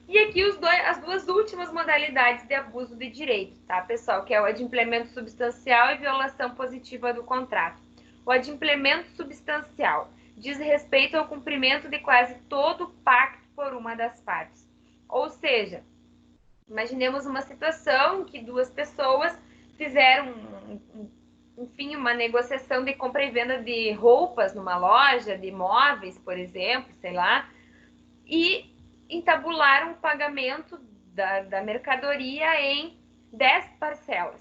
E aqui as duas últimas modalidades de abuso de direito, tá, pessoal? Que é o adimplemento substancial e violação positiva do contrato. O adimplemento substancial diz respeito ao cumprimento de quase todo o pacto por uma das partes. Ou seja, imaginemos uma situação em que duas pessoas fizeram, enfim, uma negociação de compra e venda de roupas numa loja, de imóveis, por exemplo, sei lá, e entabularam o pagamento da mercadoria em 10 parcelas.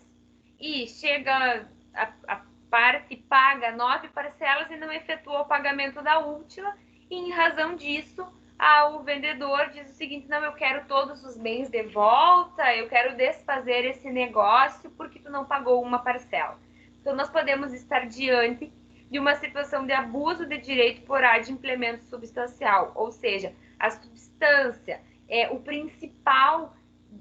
E chega a parte paga 9 parcelas e não efetuou o pagamento da última, e em razão disso, o vendedor diz o seguinte: não, eu quero todos os bens de volta, eu quero desfazer esse negócio porque tu não pagou uma parcela. Então, nós podemos estar diante de uma situação de abuso de direito por adimplemento substancial, ou seja, a substância,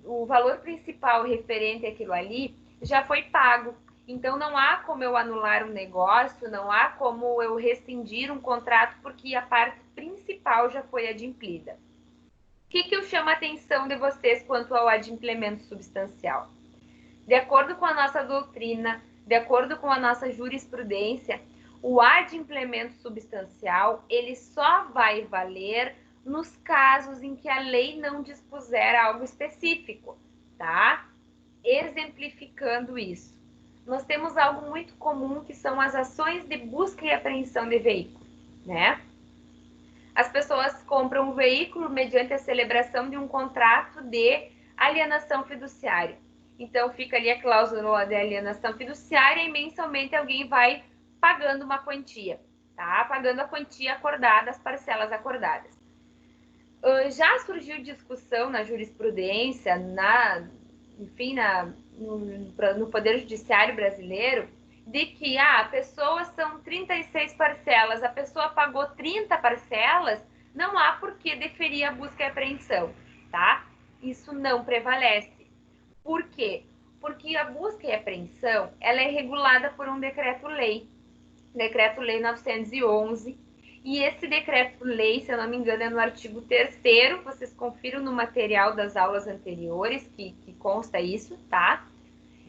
o valor principal referente àquilo ali já foi pago. Então, não há como eu anular um negócio, não há como eu rescindir um contrato, porque a parte principal já foi adimplida. O que eu chamo a atenção de vocês quanto ao adimplemento substancial? De acordo com a nossa doutrina, de acordo com a nossa jurisprudência, o adimplemento substancial, ele só vai valer nos casos em que a lei não dispuser algo específico, tá? Exemplificando isso, nós temos algo muito comum, que são as ações de busca e apreensão de veículo, né? As pessoas compram um veículo mediante a celebração de um contrato de alienação fiduciária. Então, fica ali a cláusula de alienação fiduciária e mensalmente alguém vai pagando uma quantia, tá? Pagando a quantia acordada, as parcelas acordadas. Já surgiu discussão na jurisprudência, no Poder Judiciário brasileiro, de que a pessoa são 36 parcelas, a pessoa pagou 30 parcelas, não há por que deferir a busca e apreensão, tá? Isso não prevalece. Por quê? Porque a busca e apreensão, ela é regulada por um decreto-lei, Decreto-Lei 911, e esse decreto-lei, se eu não me engano, é no artigo 3º, vocês confiram no material das aulas anteriores, que consta isso, tá?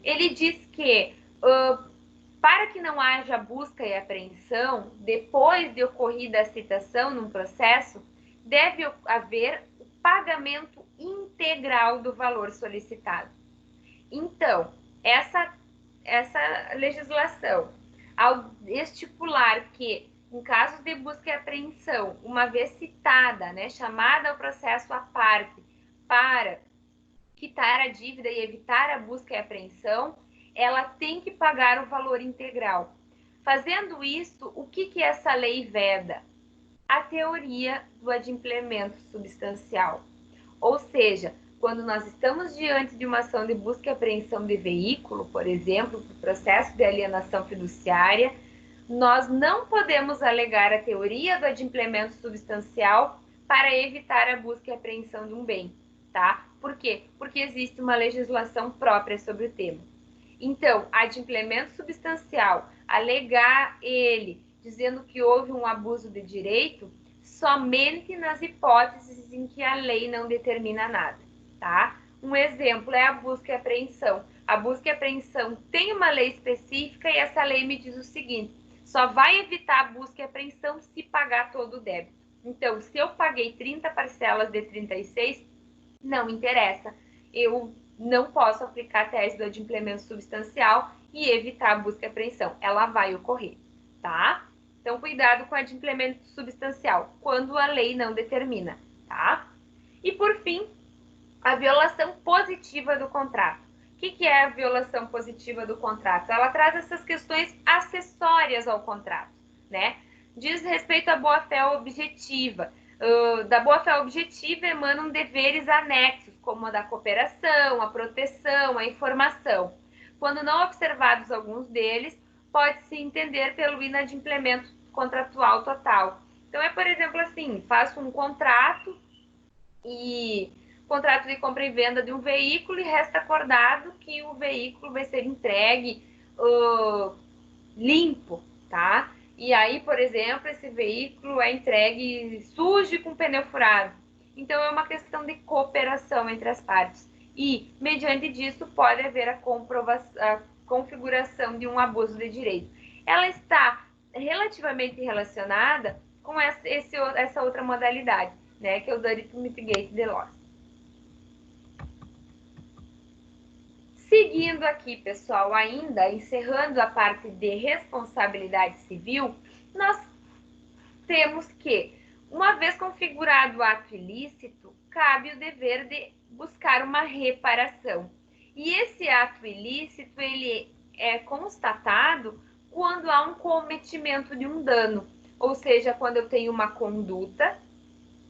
Ele diz que, para que não haja busca e apreensão, depois de ocorrida a citação num processo, deve haver o pagamento integral do valor solicitado. Então, essa legislação, ao estipular que, em casos de busca e apreensão, uma vez citada, né, chamada ao processo à parte para quitar a dívida e evitar a busca e apreensão, ela tem que pagar o valor integral. Fazendo isso, o que essa lei veda? A teoria do adimplemento substancial. Ou seja, quando nós estamos diante de uma ação de busca e apreensão de veículo, por exemplo, do processo de alienação fiduciária, nós não podemos alegar a teoria do adimplemento substancial para evitar a busca e apreensão de um bem, tá? Por quê? Porque existe uma legislação própria sobre o tema. Então, adimplemento substancial, alegar ele dizendo que houve um abuso de direito, somente nas hipóteses em que a lei não determina nada, tá? Um exemplo é a busca e apreensão. A busca e apreensão tem uma lei específica e essa lei me diz o seguinte: só vai evitar a busca e apreensão se pagar todo o débito. Então, se eu paguei 30 parcelas de 36, não interessa. Eu não posso aplicar a tese do adimplemento substancial e evitar a busca e apreensão. Ela vai ocorrer, tá? Então, cuidado com o adimplemento substancial, quando a lei não determina, tá? E, por fim, a violação positiva do contrato. O que é a violação positiva do contrato? Ela traz essas questões acessórias ao contrato, né? Diz respeito à boa-fé objetiva. Da boa-fé objetiva emanam deveres anexos, como a da cooperação, a proteção, a informação. Quando não observados alguns deles, pode-se entender pelo inadimplemento contratual total. Então, por exemplo, assim, faço um contrato contrato de compra e venda de um veículo e resta acordado que o veículo vai ser entregue limpo, tá? E aí, por exemplo, esse veículo é entregue sujo e com pneu furado. Então, é uma questão de cooperação entre as partes. E, mediante disso, pode haver a configuração de um abuso de direito. Ela está relativamente relacionada com essa outra modalidade, né, que é o Dirty to Mitigate the Loss. Seguindo aqui, pessoal, ainda encerrando a parte de responsabilidade civil, nós temos que, uma vez configurado o ato ilícito, cabe o dever de buscar uma reparação. E esse ato ilícito, ele é constatado quando há um cometimento de um dano, ou seja, quando eu tenho uma conduta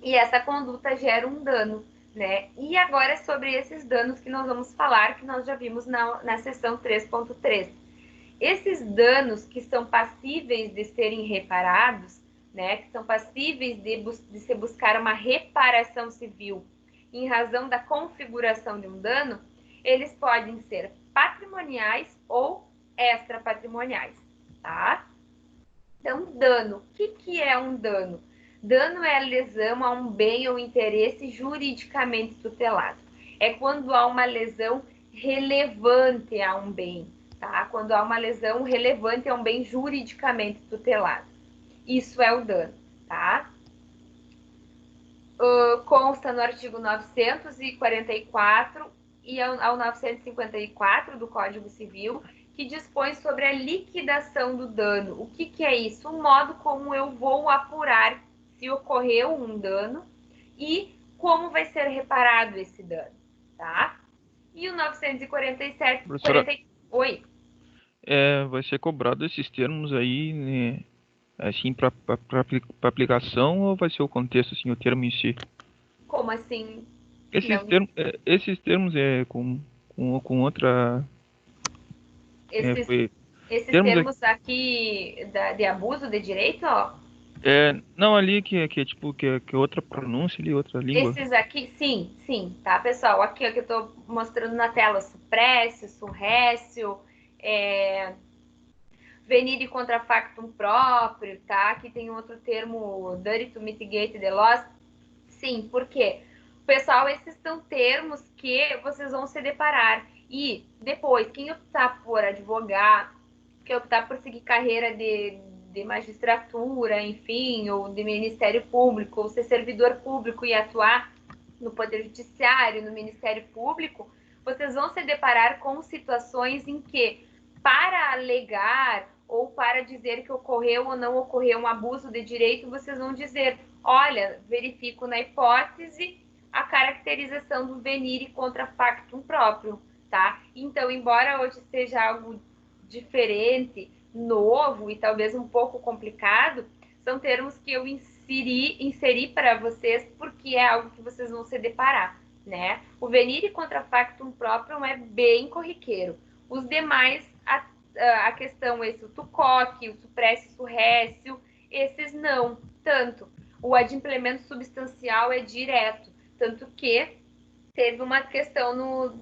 e essa conduta gera um dano, né? E agora é sobre esses danos que nós vamos falar, que nós já vimos na seção 3.3. Esses danos que são passíveis de serem reparados, né? Que são passíveis de se buscar uma reparação civil em razão da configuração de um dano, eles podem ser patrimoniais ou extrapatrimoniais, tá? Então, dano. O que é um dano? Dano é a lesão a um bem ou interesse juridicamente tutelado. É quando há uma lesão relevante a um bem, tá? Quando há uma lesão relevante a um bem juridicamente tutelado. Isso é o dano, tá? Consta no artigo 944 e ao 954 do Código Civil, que dispõe sobre a liquidação do dano. O que é isso? O modo como eu vou apurar se ocorreu um dano e como vai ser reparado esse dano, tá? E o 947... Professora, 40... Oi? vai ser cobrado esses termos aí, né, assim, para aplicação, ou vai ser o contexto, assim, o termo em si? Como assim? Esses termos com outra... Esses termos aqui de abuso de direito, ó. Não, ali que é outra pronúncia ali, outra língua. Esses aqui, sim, tá, pessoal? Aqui, ó, que eu tô mostrando na tela, suprécio, surrécio, venire contra factum próprio, tá? Aqui tem outro termo, dirty to mitigate the loss. Sim, por quê? Pessoal, esses são termos que vocês vão se deparar. E depois, quem optar por advogar, quem optar por seguir carreira de magistratura, enfim, ou de Ministério Público, ou ser servidor público e atuar no Poder Judiciário, no Ministério Público, vocês vão se deparar com situações em que, para alegar ou para dizer que ocorreu ou não ocorreu um abuso de direito, vocês vão dizer: olha, verifico na hipótese a caracterização do venire contra factum próprio, tá? Então, embora hoje seja algo diferente, novo e talvez um pouco complicado, são termos que eu inseri para vocês porque é algo que vocês vão se deparar, né? O venire contra factum próprio é bem corriqueiro. Os demais, a questão, o tucoque, o suprécio, surrécio, esses não tanto. O adimplemento substancial é direto, tanto que teve uma questão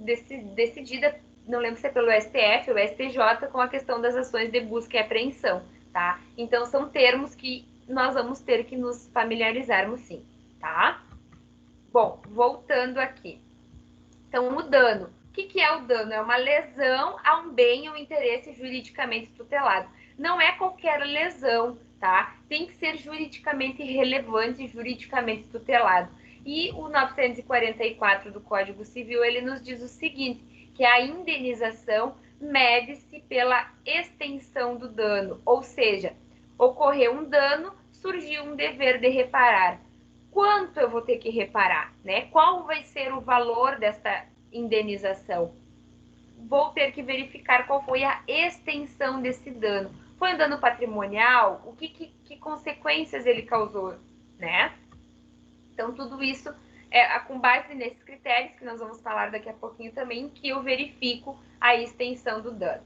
decidida, não lembro se é pelo STF ou STJ, com a questão das ações de busca e apreensão, tá? Então, são termos que nós vamos ter que nos familiarizarmos sim, tá? Bom, voltando aqui. Então, o dano. O que é o dano? É uma lesão a um bem ou interesse juridicamente tutelado. Não é qualquer lesão, tá? Tem que ser juridicamente relevante, juridicamente tutelado. E o 944 do Código Civil, ele nos diz o seguinte, que a indenização mede-se pela extensão do dano, ou seja, ocorreu um dano, surgiu um dever de reparar. Quanto eu vou ter que reparar, né? Qual vai ser o valor desta indenização? Vou ter que verificar qual foi a extensão desse dano. Foi um dano patrimonial? Que consequências ele causou, né? Então, tudo isso é com base nesses critérios, que nós vamos falar daqui a pouquinho também, que eu verifico a extensão do dano.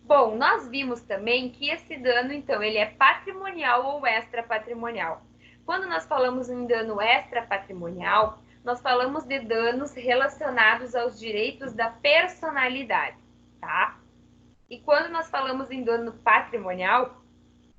Bom, nós vimos também que esse dano, então, ele é patrimonial ou extrapatrimonial. Quando nós falamos em dano extrapatrimonial, nós falamos de danos relacionados aos direitos da personalidade, tá? E quando nós falamos em dano patrimonial,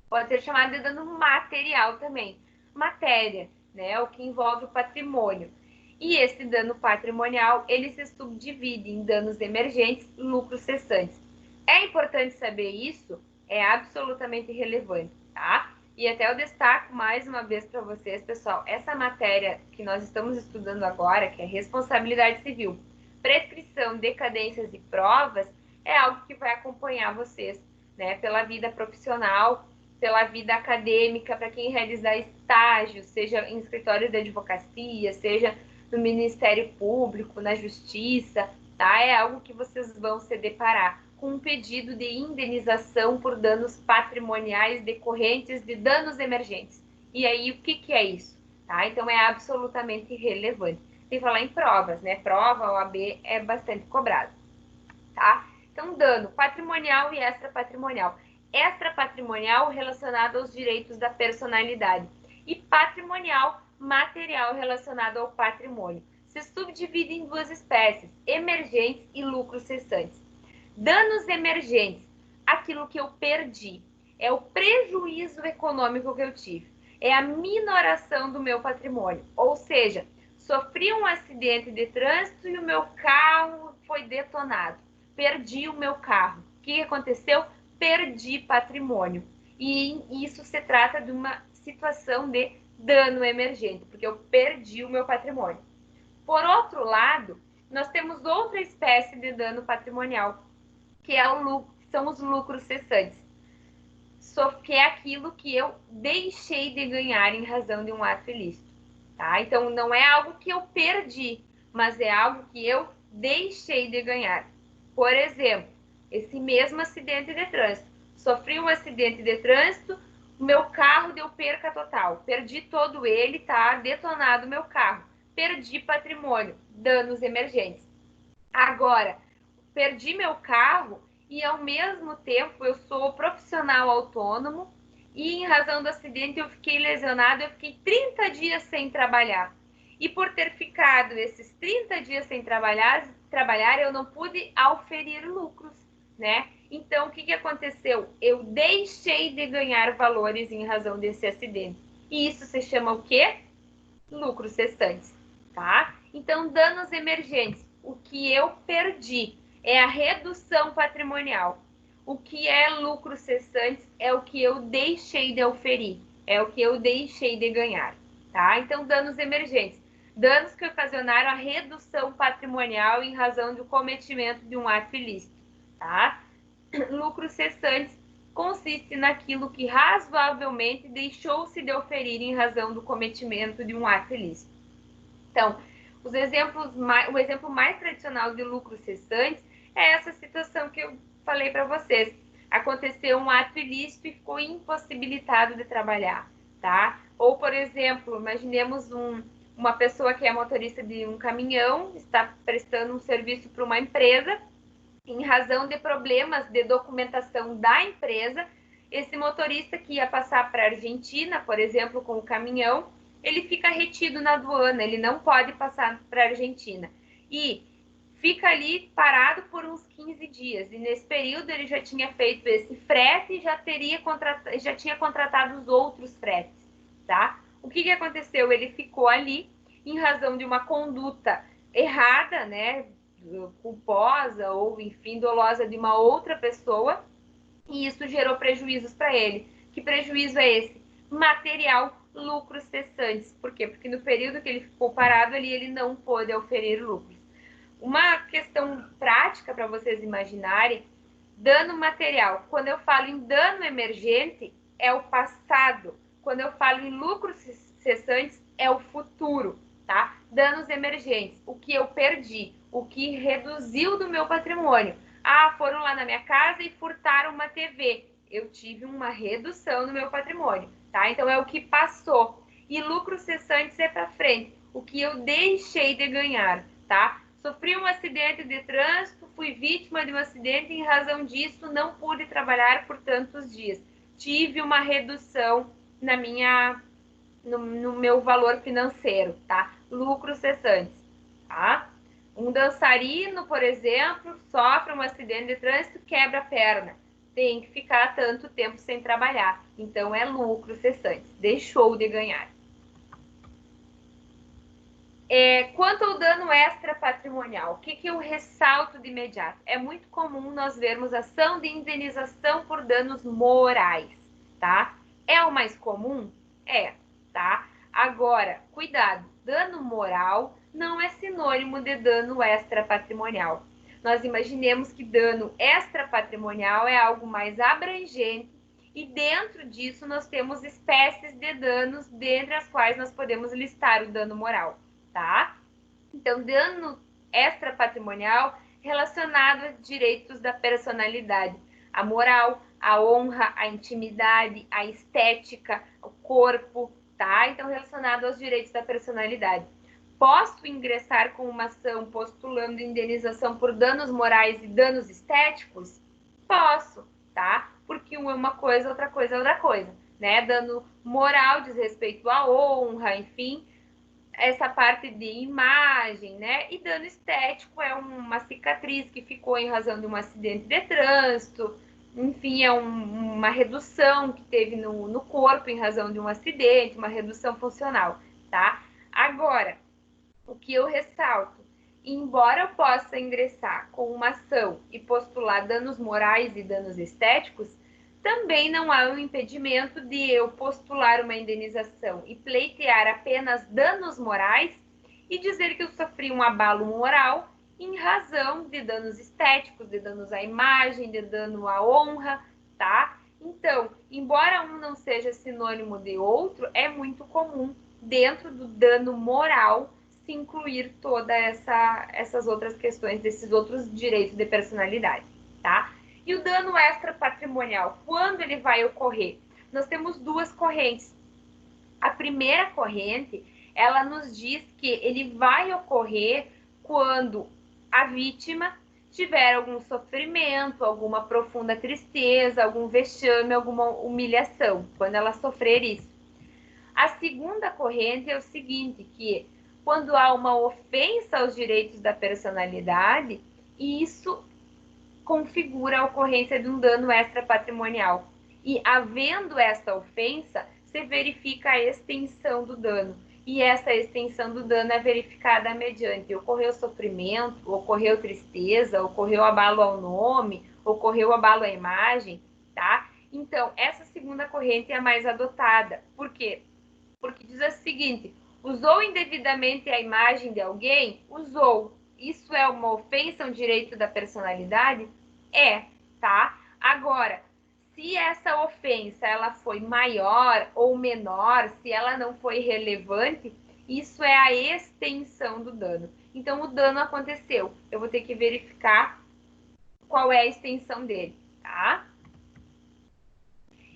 pode ser chamado de dano material também. Matéria, né? O que envolve o patrimônio. E esse dano patrimonial, ele se subdivide em danos emergentes e lucros cessantes. É importante saber isso, é absolutamente relevante, tá? E até eu destaco mais uma vez para vocês, pessoal, essa matéria que nós estamos estudando agora, que é responsabilidade civil, prescrição, decadências e provas, é algo que vai acompanhar vocês, né, pela vida profissional, pela vida acadêmica, para quem realizar estágios, seja em escritório de advocacia, seja no Ministério Público, na Justiça, tá? É algo que vocês vão se deparar com um pedido de indenização por danos patrimoniais decorrentes de danos emergentes. E aí, o que é isso? Tá? Então, é absolutamente relevante. Sem falar em provas, né? Prova, OAB, é bastante cobrado. Tá? Então, dano patrimonial e extrapatrimonial. Extrapatrimonial relacionado aos direitos da personalidade. E patrimonial, material relacionado ao patrimônio. Se subdivide em duas espécies, emergentes e lucros cessantes. Danos emergentes, aquilo que eu perdi, é o prejuízo econômico que eu tive, é a minoração do meu patrimônio, ou seja, sofri um acidente de trânsito e o meu carro foi detonado, perdi o meu carro. O que aconteceu? Perdi patrimônio. E isso se trata de uma situação de dano emergente, porque eu perdi o meu patrimônio. Por outro lado, nós temos outra espécie de dano patrimonial, que são os lucros cessantes, que é aquilo que eu deixei de ganhar em razão de um ato ilícito. Tá? Então, não é algo que eu perdi, mas é algo que eu deixei de ganhar. Por exemplo, esse mesmo acidente de trânsito. Sofri um acidente de trânsito, o meu carro deu perca total. Perdi todo ele, tá? Detonado o meu carro. Perdi patrimônio, danos emergentes. Agora, perdi meu carro e, ao mesmo tempo, eu sou profissional autônomo e, em razão do acidente, eu fiquei lesionado, eu fiquei 30 dias sem trabalhar. E por ter ficado esses 30 dias sem trabalhar, eu não pude auferir lucros, né? Então, o que aconteceu? Eu deixei de ganhar valores em razão desse acidente. E isso se chama o quê? Lucros cessantes, tá? Então, danos emergentes. O que eu perdi é a redução patrimonial. O que é lucros cessantes é o que eu deixei de auferir, é o que eu deixei de ganhar, tá? Então, danos emergentes. Danos que ocasionaram a redução patrimonial em razão do cometimento de um ato ilícito, tá? Lucros cessantes consiste naquilo que razoavelmente deixou-se de auferir em razão do cometimento de um ato ilícito. Então, o exemplo mais tradicional de lucros cessantes é essa situação que eu falei para vocês. Aconteceu um ato ilícito e ficou impossibilitado de trabalhar, tá? Ou, por exemplo, imaginemos uma pessoa que é motorista de um caminhão, está prestando um serviço para uma empresa, em razão de problemas de documentação da empresa, esse motorista que ia passar para a Argentina, por exemplo, com o caminhão, ele fica retido na aduana, ele não pode passar para a Argentina. E fica ali parado por uns 15 dias. E nesse período ele já tinha feito esse frete e já tinha contratado os outros fretes, tá? O que aconteceu? Ele ficou ali em razão de uma conduta errada, né? culposa ou, enfim, dolosa de uma outra pessoa, e isso gerou prejuízos para ele. Que prejuízo é esse? Material, lucros cessantes. Por quê? Porque no período que ele ficou parado ali, ele não pôde oferir lucros. Uma questão prática para vocês imaginarem, dano material. Quando eu falo em dano emergente, é o passado. Quando eu falo em lucros cessantes, é o futuro, tá? Danos emergentes, o que eu perdi, o que reduziu do meu patrimônio. Ah, foram lá na minha casa e furtaram uma TV. Eu tive uma redução no meu patrimônio, tá? Então é o que passou. E lucros cessantes é para frente, o que eu deixei de ganhar, tá? Sofri um acidente de trânsito, fui vítima de um acidente, em razão disso não pude trabalhar por tantos dias. Tive uma redução no meu valor financeiro, tá? Lucros cessantes, tá? Um dançarino, por exemplo, sofre um acidente de trânsito, quebra a perna. Tem que ficar tanto tempo sem trabalhar. Então, é lucro cessante. Deixou de ganhar. Quanto ao dano extra patrimonial, o que eu ressalto de imediato? É muito comum nós vermos ação de indenização por danos morais, tá? É o mais comum? É, tá? Agora, cuidado, dano moral não é sinônimo de dano extra patrimonial. Nós imaginemos que dano extra patrimonial é algo mais abrangente e dentro disso nós temos espécies de danos, dentre as quais nós podemos listar o dano moral, tá? Então, dano extra patrimonial relacionado a direitos da personalidade, a moral, a honra, a intimidade, a estética, o corpo, tá? Então, relacionado aos direitos da personalidade. Posso ingressar com uma ação postulando indenização por danos morais e danos estéticos? Posso, tá? Porque um é uma coisa, outra coisa é outra coisa, né? Dano moral diz respeito à honra, enfim, essa parte de imagem, né? E dano estético é uma cicatriz que ficou em razão de um acidente de trânsito, enfim, é uma redução que teve no corpo em razão de um acidente, uma redução funcional, tá? Agora, o que eu ressalto, embora eu possa ingressar com uma ação e postular danos morais e danos estéticos, também não há um impedimento de eu postular uma indenização e pleitear apenas danos morais e dizer que eu sofri um abalo moral em razão de danos estéticos, de danos à imagem, de dano à honra, tá? Então, embora um não seja sinônimo de outro, é muito comum dentro do dano moral se incluir todas essas outras questões, desses outros direitos de personalidade, tá? E o dano extra patrimonial, quando ele vai ocorrer? Nós temos duas correntes. A primeira corrente, ela nos diz que ele vai ocorrer quando a vítima tiver algum sofrimento, alguma profunda tristeza, algum vexame, alguma humilhação, quando ela sofrer isso. A segunda corrente é o seguinte, que quando há uma ofensa aos direitos da personalidade, isso configura a ocorrência de um dano extra patrimonial. E havendo essa ofensa, se verifica a extensão do dano. E essa extensão do dano é verificada mediante ocorreu sofrimento, ocorreu tristeza, ocorreu abalo ao nome, ocorreu abalo à imagem, tá? Então, essa segunda corrente é a mais adotada. Por quê? Porque diz o seguinte, usou indevidamente a imagem de alguém? Usou. Isso é uma ofensa a um direito da personalidade? É, tá? Agora, se essa ofensa ela foi maior ou menor, se ela não foi relevante, isso é a extensão do dano. Então, o dano aconteceu. Eu vou ter que verificar qual é a extensão dele, tá?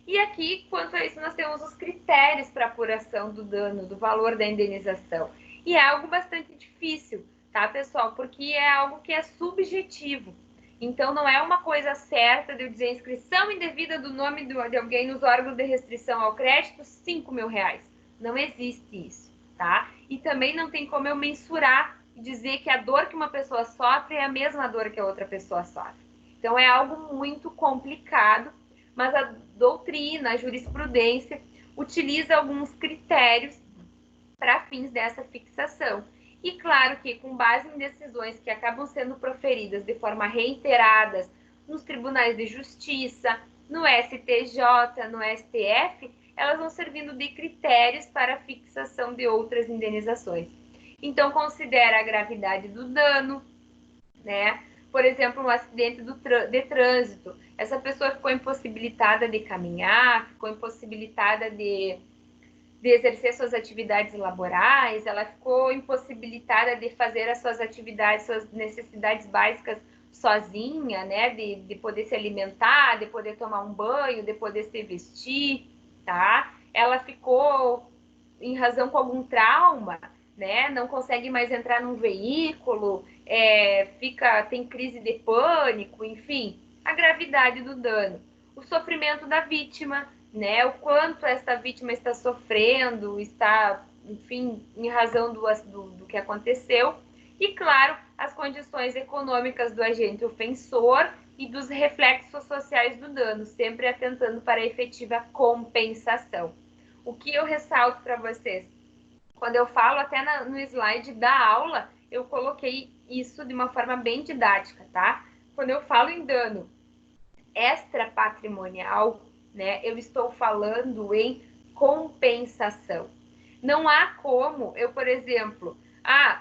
E aqui, quanto a isso, nós temos os critérios para apuração do dano, do valor da indenização. E é algo bastante difícil, tá, pessoal? Porque é algo que é subjetivo. Então, não é uma coisa certa de eu dizer inscrição indevida do nome de alguém nos órgãos de restrição ao crédito, R$5.000. Não existe isso, tá? E também não tem como eu mensurar e dizer que a dor que uma pessoa sofre é a mesma dor que a outra pessoa sofre. Então, é algo muito complicado, mas a doutrina, a jurisprudência, utiliza alguns critérios para fins dessa fixação. E claro que com base em decisões que acabam sendo proferidas de forma reiteradas nos tribunais de justiça, no STJ, no STF, elas vão servindo de critérios para a fixação de outras indenizações. Então, considera a gravidade do dano, né? Por exemplo, um acidente de trânsito. Essa pessoa ficou impossibilitada de caminhar, ficou impossibilitada de exercer suas atividades laborais, ela ficou impossibilitada de fazer as suas atividades, suas necessidades básicas sozinha, né? De poder se alimentar, de poder tomar um banho, de poder se vestir, tá? Ela ficou em razão com algum trauma, né? Não consegue mais entrar num veículo, tem crise de pânico, enfim, a gravidade do dano, o sofrimento da vítima, né? O quanto essa vítima está sofrendo, está, enfim, em razão do que aconteceu. E, claro, as condições econômicas do agente ofensor e dos reflexos sociais do dano, sempre atentando para a efetiva compensação. O que eu ressalto para vocês? Quando eu falo até no slide da aula, eu coloquei isso de uma forma bem didática, tá? Quando eu falo em dano extrapatrimonial, né, eu estou falando em compensação. Não há como eu, por exemplo,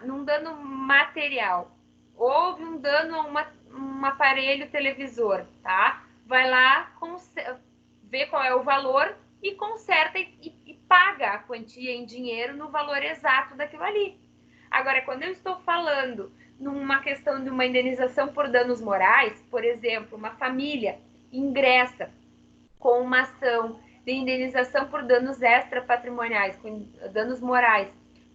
num dano material, houve um dano a um aparelho televisor, tá? Vai lá, vê qual é o valor e conserta e paga a quantia em dinheiro no valor exato daquilo ali. Agora, quando eu estou falando numa questão de uma indenização por danos morais, por exemplo, uma família ingressa com uma ação de indenização por danos extrapatrimoniais, com danos morais,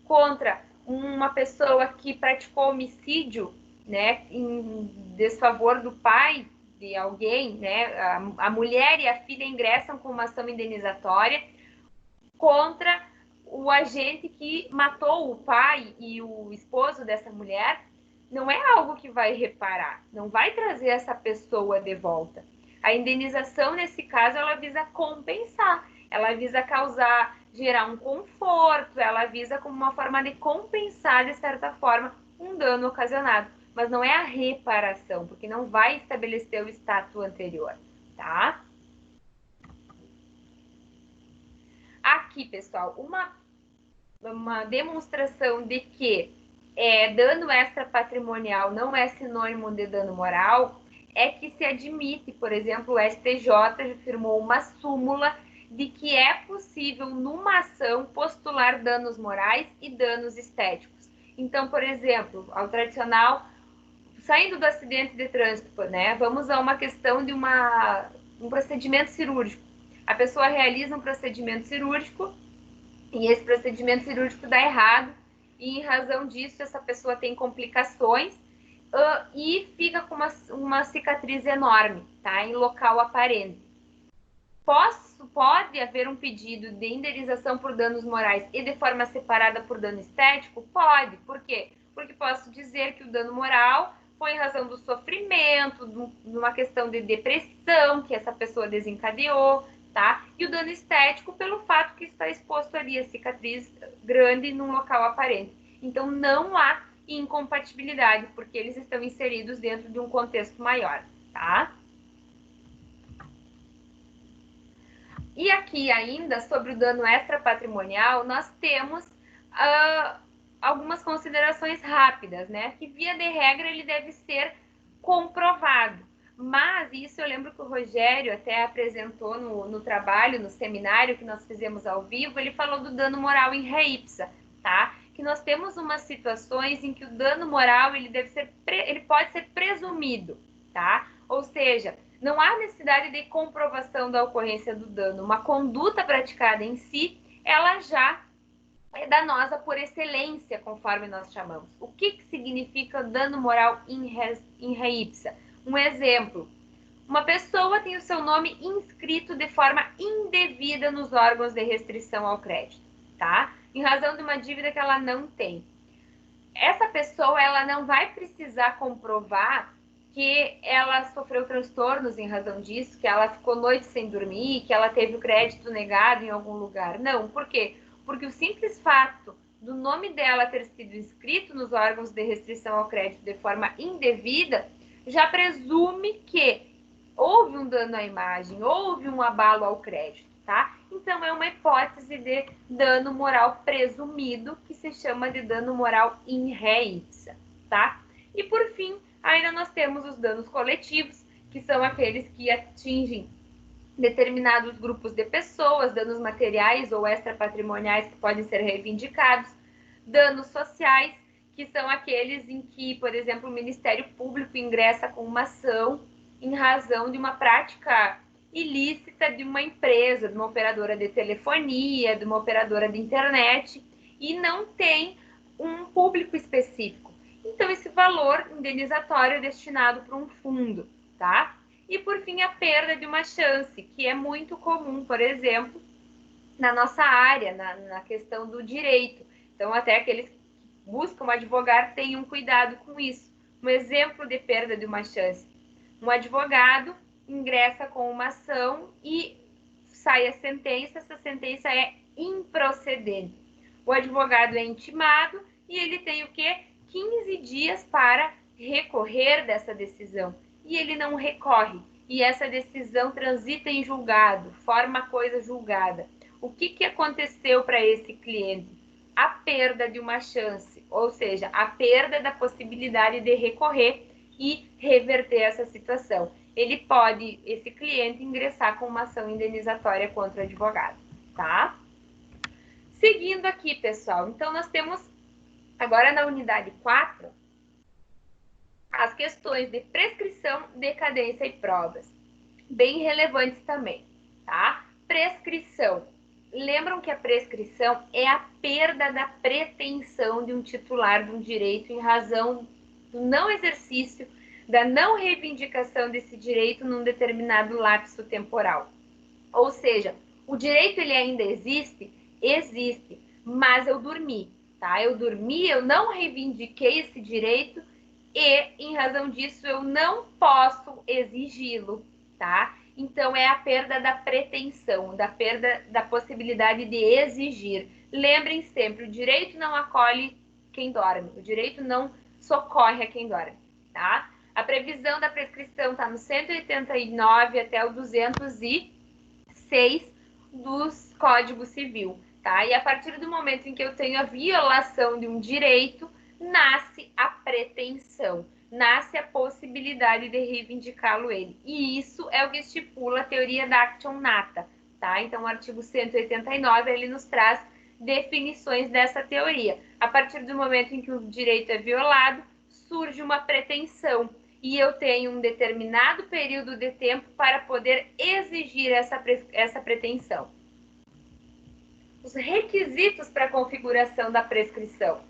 contra uma pessoa que praticou homicídio, né, em desfavor do pai de alguém, né, a mulher e a filha ingressam com uma ação indenizatória contra o agente que matou o pai e o esposo dessa mulher, não é algo que vai reparar, não vai trazer essa pessoa de volta. A indenização, nesse caso, ela visa compensar, ela visa gerar um conforto, ela visa como uma forma de compensar, de certa forma, um dano ocasionado. Mas não é a reparação, porque não vai estabelecer o status anterior, tá? Aqui, pessoal, uma demonstração de que dano extrapatrimonial não é sinônimo de dano moral é que se admite, por exemplo, o STJ firmou uma súmula de que é possível, numa ação, postular danos morais e danos estéticos. Então, por exemplo, ao tradicional, saindo do acidente de trânsito, né, vamos a uma questão de um procedimento cirúrgico. A pessoa realiza um procedimento cirúrgico e esse procedimento cirúrgico dá errado e, em razão disso, essa pessoa tem complicações e fica com uma cicatriz enorme, tá? Em local aparente. Pode haver um pedido de indenização por danos morais e de forma separada por dano estético? Pode. Por quê? Porque posso dizer que o dano moral foi em razão do sofrimento, de uma questão de depressão que essa pessoa desencadeou, tá? E o dano estético pelo fato que está exposto ali a cicatriz grande num local aparente. Então, não há incompatibilidade, porque eles estão inseridos dentro de um contexto maior, tá? E aqui ainda, sobre o dano extrapatrimonial, nós temos algumas considerações rápidas, né? Que, via de regra, ele deve ser comprovado. Mas isso eu lembro que o Rogério até apresentou no trabalho, no seminário que nós fizemos ao vivo, ele falou do dano moral em re ipsa, tá? Que nós temos umas situações em que o dano moral ele pode ser presumido, tá? Ou seja, não há necessidade de comprovação da ocorrência do dano. Uma conduta praticada em si, ela já é danosa por excelência, conforme nós chamamos. O que significa dano moral em re ipsa? Um exemplo, uma pessoa tem o seu nome inscrito de forma indevida nos órgãos de restrição ao crédito, tá? Em razão de uma dívida que ela não tem. Essa pessoa, ela não vai precisar comprovar que ela sofreu transtornos em razão disso, que ela ficou noites sem dormir, que ela teve o crédito negado em algum lugar. Não, por quê? Porque o simples fato do nome dela ter sido inscrito nos órgãos de restrição ao crédito de forma indevida, já presume que houve um dano à imagem, houve um abalo ao crédito, tá? Então, é uma hipótese de dano moral presumido, que se chama de dano moral in re ipsa, tá? E, por fim, ainda nós temos os danos coletivos, que são aqueles que atingem determinados grupos de pessoas, danos materiais ou extrapatrimoniais que podem ser reivindicados, danos sociais, que são aqueles em que, por exemplo, o Ministério Público ingressa com uma ação em razão de uma prática ilícita de uma empresa, de uma operadora de telefonia, de uma operadora de internet, e não tem um público específico. Então, esse valor indenizatório é destinado para um fundo, tá? E, por fim, a perda de uma chance, que é muito comum, por exemplo, na nossa área, na questão do direito. Então, até aqueles que buscam advogar tenham cuidado com isso. Um exemplo de perda de uma chance. Um advogado ingressa com uma ação e sai a sentença, essa sentença é improcedente. O advogado é intimado e ele tem o quê? 15 dias para recorrer dessa decisão. E ele não recorre. E essa decisão transita em julgado, forma coisa julgada. O que aconteceu para esse cliente? A perda de uma chance, ou seja, a perda da possibilidade de recorrer e reverter essa situação. Ele pode, esse cliente, ingressar com uma ação indenizatória contra o advogado, tá? Seguindo aqui, pessoal, então nós temos, agora na unidade 4, as questões de prescrição, decadência e provas, bem relevantes também, tá? Prescrição. Lembram que a prescrição é a perda da pretensão de um titular de um direito em razão do não exercício, da não reivindicação desse direito num determinado lapso temporal. Ou seja, o direito ele ainda existe? Existe, mas eu dormi, tá? Eu dormi, eu não reivindiquei esse direito e, em razão disso, eu não posso exigi-lo, tá? Então, é a perda da pretensão, da perda da possibilidade de exigir. Lembrem sempre, o direito não acolhe quem dorme, o direito não socorre a quem dorme, tá? A previsão da prescrição está no 189 até o 206 dos Código Civil, tá? E a partir do momento em que eu tenho a violação de um direito, nasce a pretensão, nasce a possibilidade de reivindicá-lo ele. E isso é o que estipula a teoria da action nata, tá? Então, o artigo 189, ele nos traz definições dessa teoria. A partir do momento em que o direito é violado, surge uma pretensão e eu tenho um determinado período de tempo para poder exigir essa pretensão. Os requisitos para a configuração da prescrição.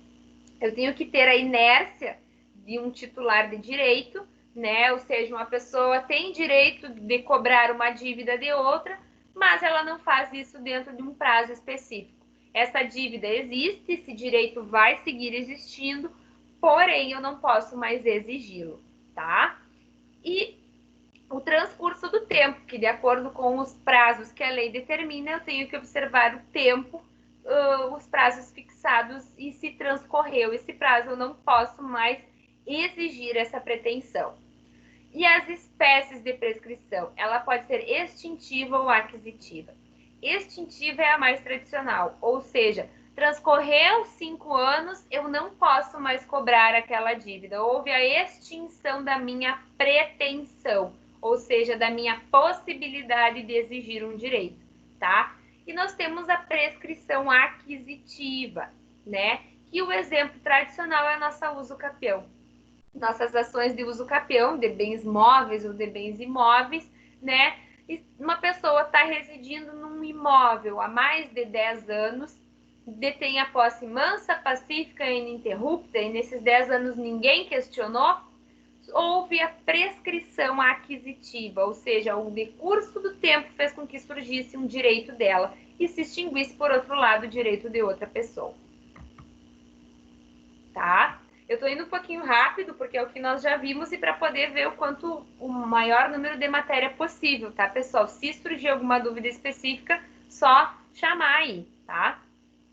Eu tenho que ter a inércia de um titular de direito, né? Ou seja, uma pessoa tem direito de cobrar uma dívida de outra, mas ela não faz isso dentro de um prazo específico. Essa dívida existe, esse direito vai seguir existindo, porém eu não posso mais exigi-lo, tá? E o transcurso do tempo, que de acordo com os prazos que a lei determina, eu tenho que observar o tempo, os prazos fixados, e se transcorreu esse prazo, eu não posso mais exigir essa pretensão. E as espécies de prescrição, ela pode ser extintiva ou aquisitiva. Extintiva é a mais tradicional, ou seja, transcorreu 5 anos, eu não posso mais cobrar aquela dívida. Houve a extinção da minha pretensão, ou seja, da minha possibilidade de exigir um direito, tá? E nós temos a prescrição aquisitiva, né? Que o exemplo tradicional é a nossa uso capião. Nossas ações de uso capião, de bens móveis ou de bens imóveis, né? Uma pessoa está residindo num imóvel há mais de 10 anos, detém a posse mansa, pacífica e ininterrupta, e nesses 10 anos ninguém questionou, houve a prescrição aquisitiva, ou seja, o decurso do tempo fez com que surgisse um direito dela e se extinguisse, por outro lado, o direito de outra pessoa. Tá? Eu estou indo um pouquinho rápido, porque é o que nós já vimos, e para poder ver o maior número de matéria possível, tá, pessoal? Se surgir alguma dúvida específica, só chamar aí, tá?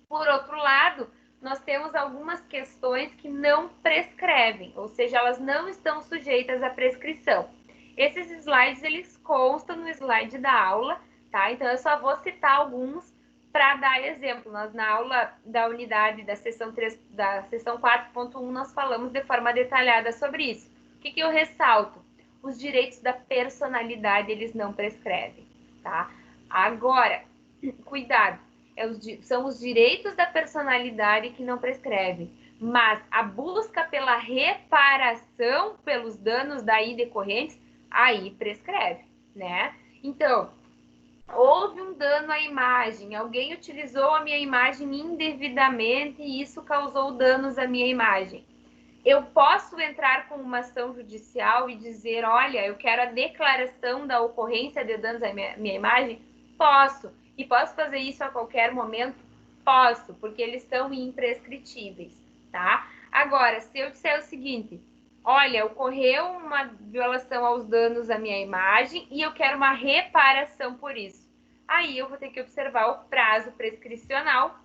Por outro lado, nós temos algumas questões que não prescrevem, ou seja, elas não estão sujeitas à prescrição. Esses slides, eles constam no slide da aula, tá? Então, eu só vou citar alguns para dar exemplo. Nós, na aula da unidade da seção 3, da seção 4.1, nós falamos de forma detalhada sobre isso. O que eu ressalto? Os direitos da personalidade, eles não prescrevem, tá? Agora, cuidado, são os direitos da personalidade que não prescrevem, mas a busca pela reparação pelos danos daí decorrentes, aí prescreve, né? Então, houve um dano à imagem, alguém utilizou a minha imagem indevidamente e isso causou danos à minha imagem. Eu posso entrar com uma ação judicial e dizer, olha, eu quero a declaração da ocorrência de danos à minha imagem? Posso. E posso fazer isso a qualquer momento? Posso, porque eles são imprescritíveis, tá? Agora, se eu disser o seguinte, olha, ocorreu uma violação aos danos à minha imagem e eu quero uma reparação por isso. Aí eu vou ter que observar o prazo prescricional,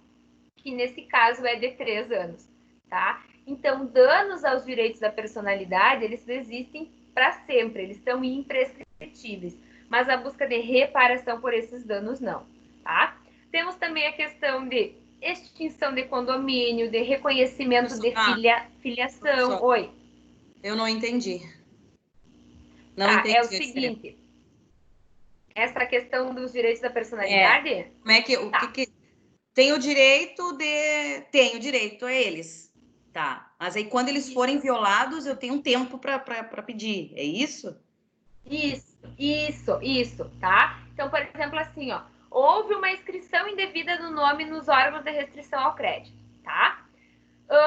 que nesse caso é de 3 anos, tá? Então, danos aos direitos da personalidade, eles existem para sempre, eles são imprescritíveis, mas a busca de reparação por esses danos não, tá? Temos também a questão de extinção de condomínio, de reconhecimento de filiação. Oi. Eu não entendi. Não tá, entendi. É o seguinte, essa questão dos direitos da personalidade... Como é que... O que tem o direito de... Tem o direito a eles. Tá. Mas aí, quando eles forem violados, eu tenho um tempo para pedir. É isso? Isso, tá? Então, por exemplo, assim, ó, houve uma inscrição indevida do nome nos órgãos de restrição ao crédito, tá?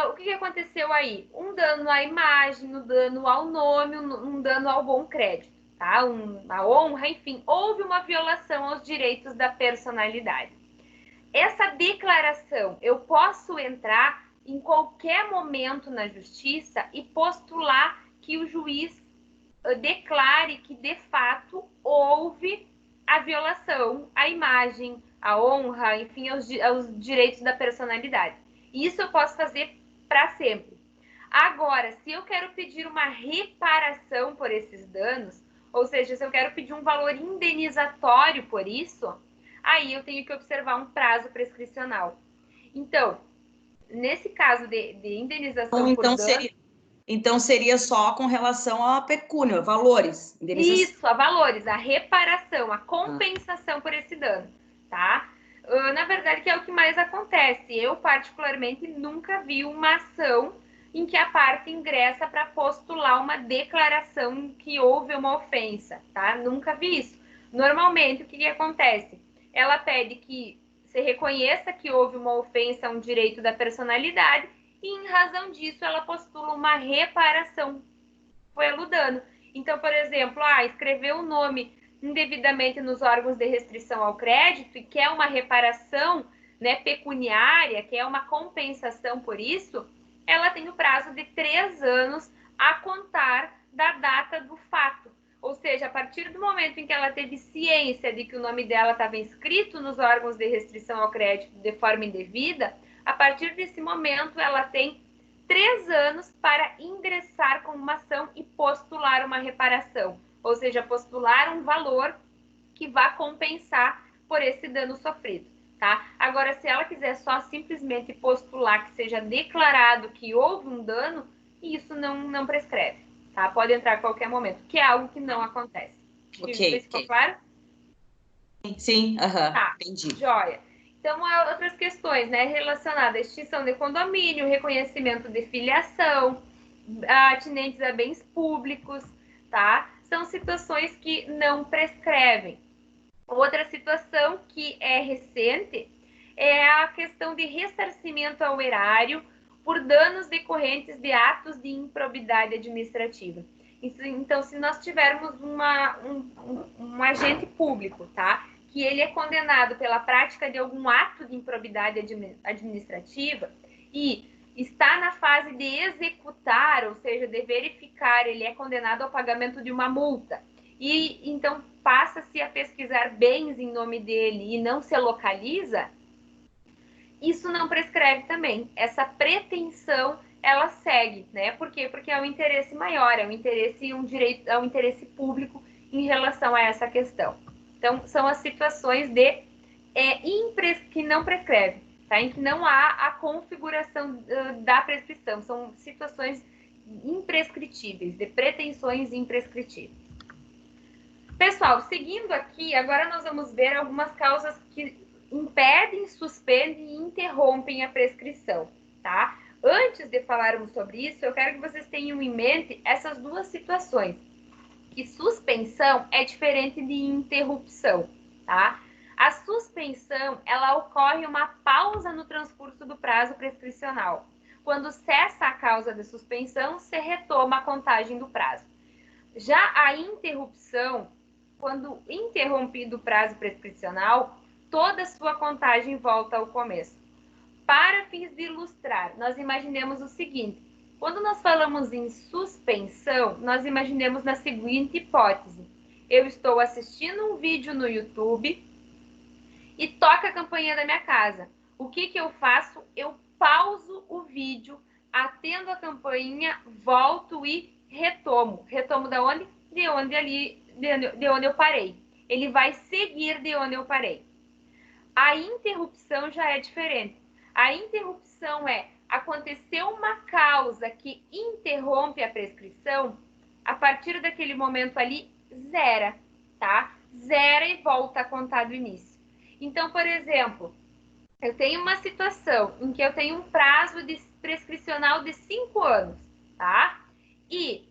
O que aconteceu aí? Um dano à imagem, um dano ao nome, um dano ao bom crédito, tá? Uma honra, enfim, houve uma violação aos direitos da personalidade. Essa declaração, eu posso entrar em qualquer momento na justiça e postular que o juiz declare que, de fato, houve a violação à imagem, à honra, enfim, aos direitos da personalidade. Isso eu posso fazer para sempre. Agora, se eu quero pedir uma reparação por esses danos, ou seja, se eu quero pedir um valor indenizatório por isso, aí eu tenho que observar um prazo prescricional. Então, nesse caso de indenização por dano... Então, seria só com relação à pecúnia, valores. Isso, a valores, a reparação, a compensação por esse dano, tá? Na verdade, que é o que mais acontece. Eu, particularmente, nunca vi uma ação em que a parte ingressa para postular uma declaração que houve uma ofensa, tá? Nunca vi isso. Normalmente, o que acontece? Ela pede que se reconheça que houve uma ofensa a um direito da personalidade e, em razão disso, ela postula uma reparação pelo dano. Então, por exemplo, escreveu o nome indevidamente nos órgãos de restrição ao crédito e quer uma reparação, né, pecuniária, quer uma compensação por isso, ela tem o prazo de 3 anos a contar da data do fato. Ou seja, a partir do momento em que ela teve ciência de que o nome dela estava inscrito nos órgãos de restrição ao crédito de forma indevida, a partir desse momento ela tem 3 anos para ingressar com uma ação e postular uma reparação. Ou seja, postular um valor que vá compensar por esse dano sofrido, tá? Agora, se ela quiser só simplesmente postular que seja declarado que houve um dano, isso não prescreve, tá? Pode entrar a qualquer momento, que é algo que não acontece. Ficou claro? Sim, tá, entendi. Joia. Então, há outras questões, né, relacionadas à extinção de condomínio, reconhecimento de filiação, atinentes a bens públicos, tá? São situações que não prescrevem. Outra situação que é recente é a questão de ressarcimento ao erário por danos decorrentes de atos de improbidade administrativa. Então, se nós tivermos um agente público, tá? Que ele é condenado pela prática de algum ato de improbidade administrativa e está na fase de executar, ou seja, de verificar, ele é condenado ao pagamento de uma multa. E então passa-se a pesquisar bens em nome dele e não se localiza, isso não prescreve também. Essa pretensão, ela segue, né? Por quê? Porque é um interesse maior, é um interesse, um direito, é um interesse público em relação a essa questão. Então, são as situações de que não prescreve, tá? Em que não há a configuração da prescrição. São situações imprescritíveis, de pretensões imprescritíveis. Pessoal, seguindo aqui, agora nós vamos ver algumas causas que impedem, suspendem e interrompem a prescrição, tá? Antes de falarmos sobre isso, eu quero que vocês tenham em mente essas duas situações. Que suspensão é diferente de interrupção, tá? A suspensão, ela ocorre uma pausa no transcurso do prazo prescricional. Quando cessa a causa de suspensão, se retoma a contagem do prazo. Já a interrupção, quando interrompido o prazo prescricional, toda a sua contagem volta ao começo. Para fins de ilustrar, nós imaginemos o seguinte: quando nós falamos em suspensão, nós imaginemos na seguinte hipótese: eu estou assistindo um vídeo no YouTube e toca a campainha da minha casa. O que eu faço? Eu pauso o vídeo, atendo a campainha, volto e retomo. Retomo da onde? De onde eu parei. Ele vai seguir de onde eu parei. A interrupção já é diferente. A interrupção é aconteceu uma causa que interrompe a prescrição, a partir daquele momento ali, zera, tá? Zera e volta a contar do início. Então, por exemplo, eu tenho uma situação em que eu tenho um prazo de prescricional de 5 anos, tá? E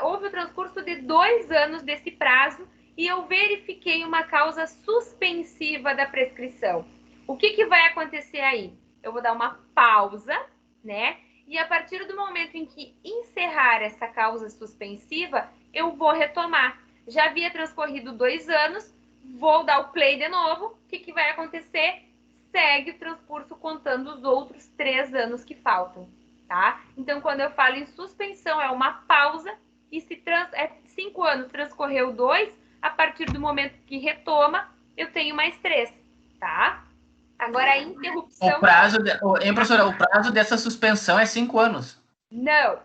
houve o transcurso de 2 anos desse prazo e eu verifiquei uma causa suspensiva da prescrição. O que vai acontecer aí? Eu vou dar uma pausa, né? E a partir do momento em que encerrar essa causa suspensiva, eu vou retomar. Já havia transcorrido 2 anos, vou dar o play de novo. O que vai acontecer? Segue o transcurso contando os outros 3 anos que faltam, tá? Então, quando eu falo em suspensão, é uma pausa e se 5 anos transcorreu 2, a partir do momento que retoma, eu tenho mais 3, tá? Agora, a interrupção... Professora, o prazo dessa suspensão é 5 anos. Não.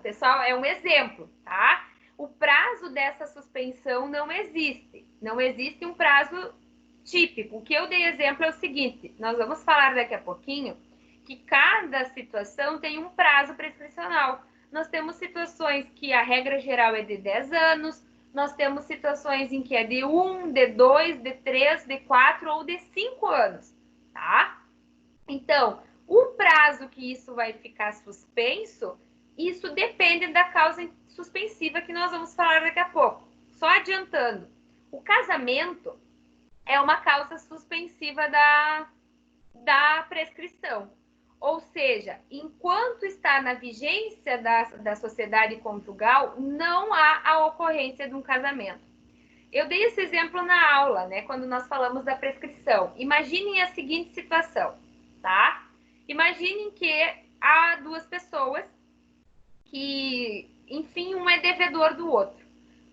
Pessoal, é um exemplo, tá? O prazo dessa suspensão não existe. Não existe um prazo típico. O que eu dei exemplo é o seguinte, nós vamos falar daqui a pouquinho que cada situação tem um prazo prescricional. Nós temos situações que a regra geral é de 10 anos, nós temos situações em que é de 1, de 2, de 3, de 4 ou de 5 anos, tá? Então, o prazo que isso vai ficar suspenso, isso depende da causa suspensiva que nós vamos falar daqui a pouco. Só adiantando, o casamento é uma causa suspensiva da prescrição. Ou seja, enquanto está na vigência da sociedade conjugal, não há a ocorrência de um casamento. Eu dei esse exemplo na aula, né, quando nós falamos da prescrição. Imaginem a seguinte situação, tá? Imaginem que há 2 pessoas que, enfim, um é devedor do outro.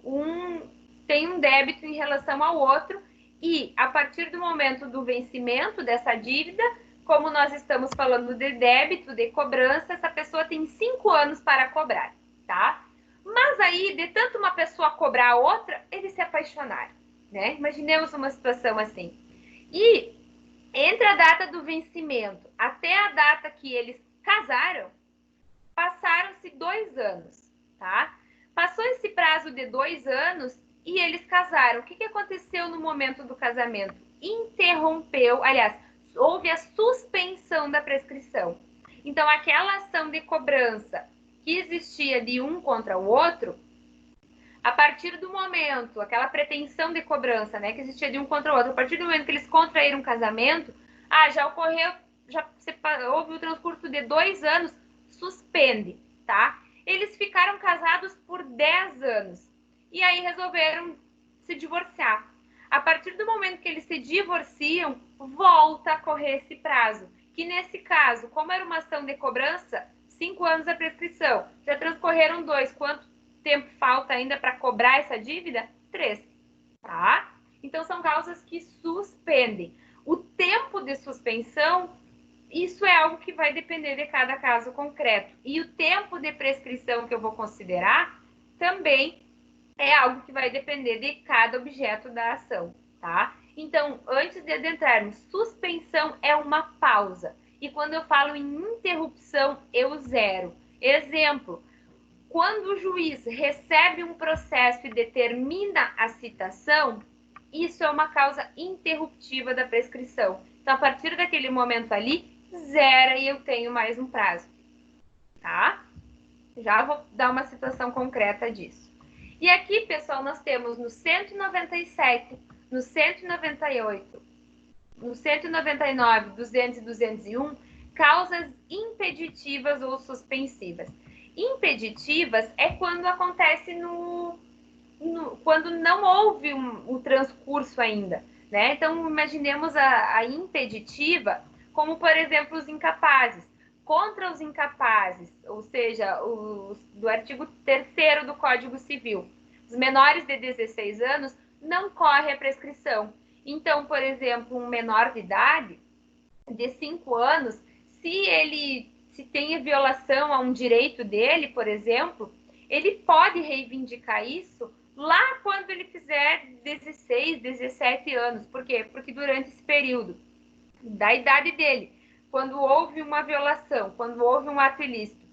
Um tem um débito em relação ao outro e, a partir do momento do vencimento dessa dívida, como nós estamos falando de débito, de cobrança, essa pessoa tem 5 anos para cobrar, tá? Mas aí, de tanto uma pessoa cobrar a outra, eles se apaixonaram, né? Imaginemos uma situação assim. E entre a data do vencimento até a data que eles casaram, passaram-se 2 anos, tá? Passou esse prazo de 2 anos e eles casaram. O que aconteceu no momento do casamento? Interrompeu, aliás, houve a suspensão da prescrição. Então, aquela ação de cobrança que existia de um contra o outro, a partir do momento, aquela pretensão de cobrança, né, que existia de um contra o outro, a partir do momento que eles contraíram um casamento, já ocorreu, houve o transcurso de 2 anos, suspende, tá? Eles ficaram casados por 10 anos e aí resolveram se divorciar. A partir do momento que eles se divorciam, volta a correr esse prazo. Que nesse caso, como era uma ação de cobrança, 5 anos a prescrição. Já transcorreram 2. Quanto tempo falta ainda para cobrar essa dívida? 3. Tá? Então, são causas que suspendem. O tempo de suspensão, isso é algo que vai depender de cada caso concreto. E o tempo de prescrição que eu vou considerar também é algo que vai depender de cada objeto da ação, tá? Então, antes de adentrarmos, suspensão é uma pausa. E quando eu falo em interrupção, eu zero. Exemplo, quando o juiz recebe um processo e determina a citação, isso é uma causa interruptiva da prescrição. Então, a partir daquele momento ali, zera e eu tenho mais um prazo, tá? Já vou dar uma situação concreta disso. E aqui, pessoal, nós temos no 197, no 198, no 199, 200 e 201, causas impeditivas ou suspensivas. Impeditivas é quando acontece quando não houve o transcurso ainda, né? Então, imaginemos a impeditiva como, por exemplo, os incapazes. Contra os incapazes, ou seja, do artigo 3º do Código Civil, os menores de 16 anos não corre a prescrição. Então, por exemplo, um menor de idade, de 5 anos, se tem violação a um direito dele, por exemplo, ele pode reivindicar isso lá quando ele fizer 16, 17 anos. Por quê? Porque durante esse período da idade dele, quando houve uma violação, quando houve um ato ilícito,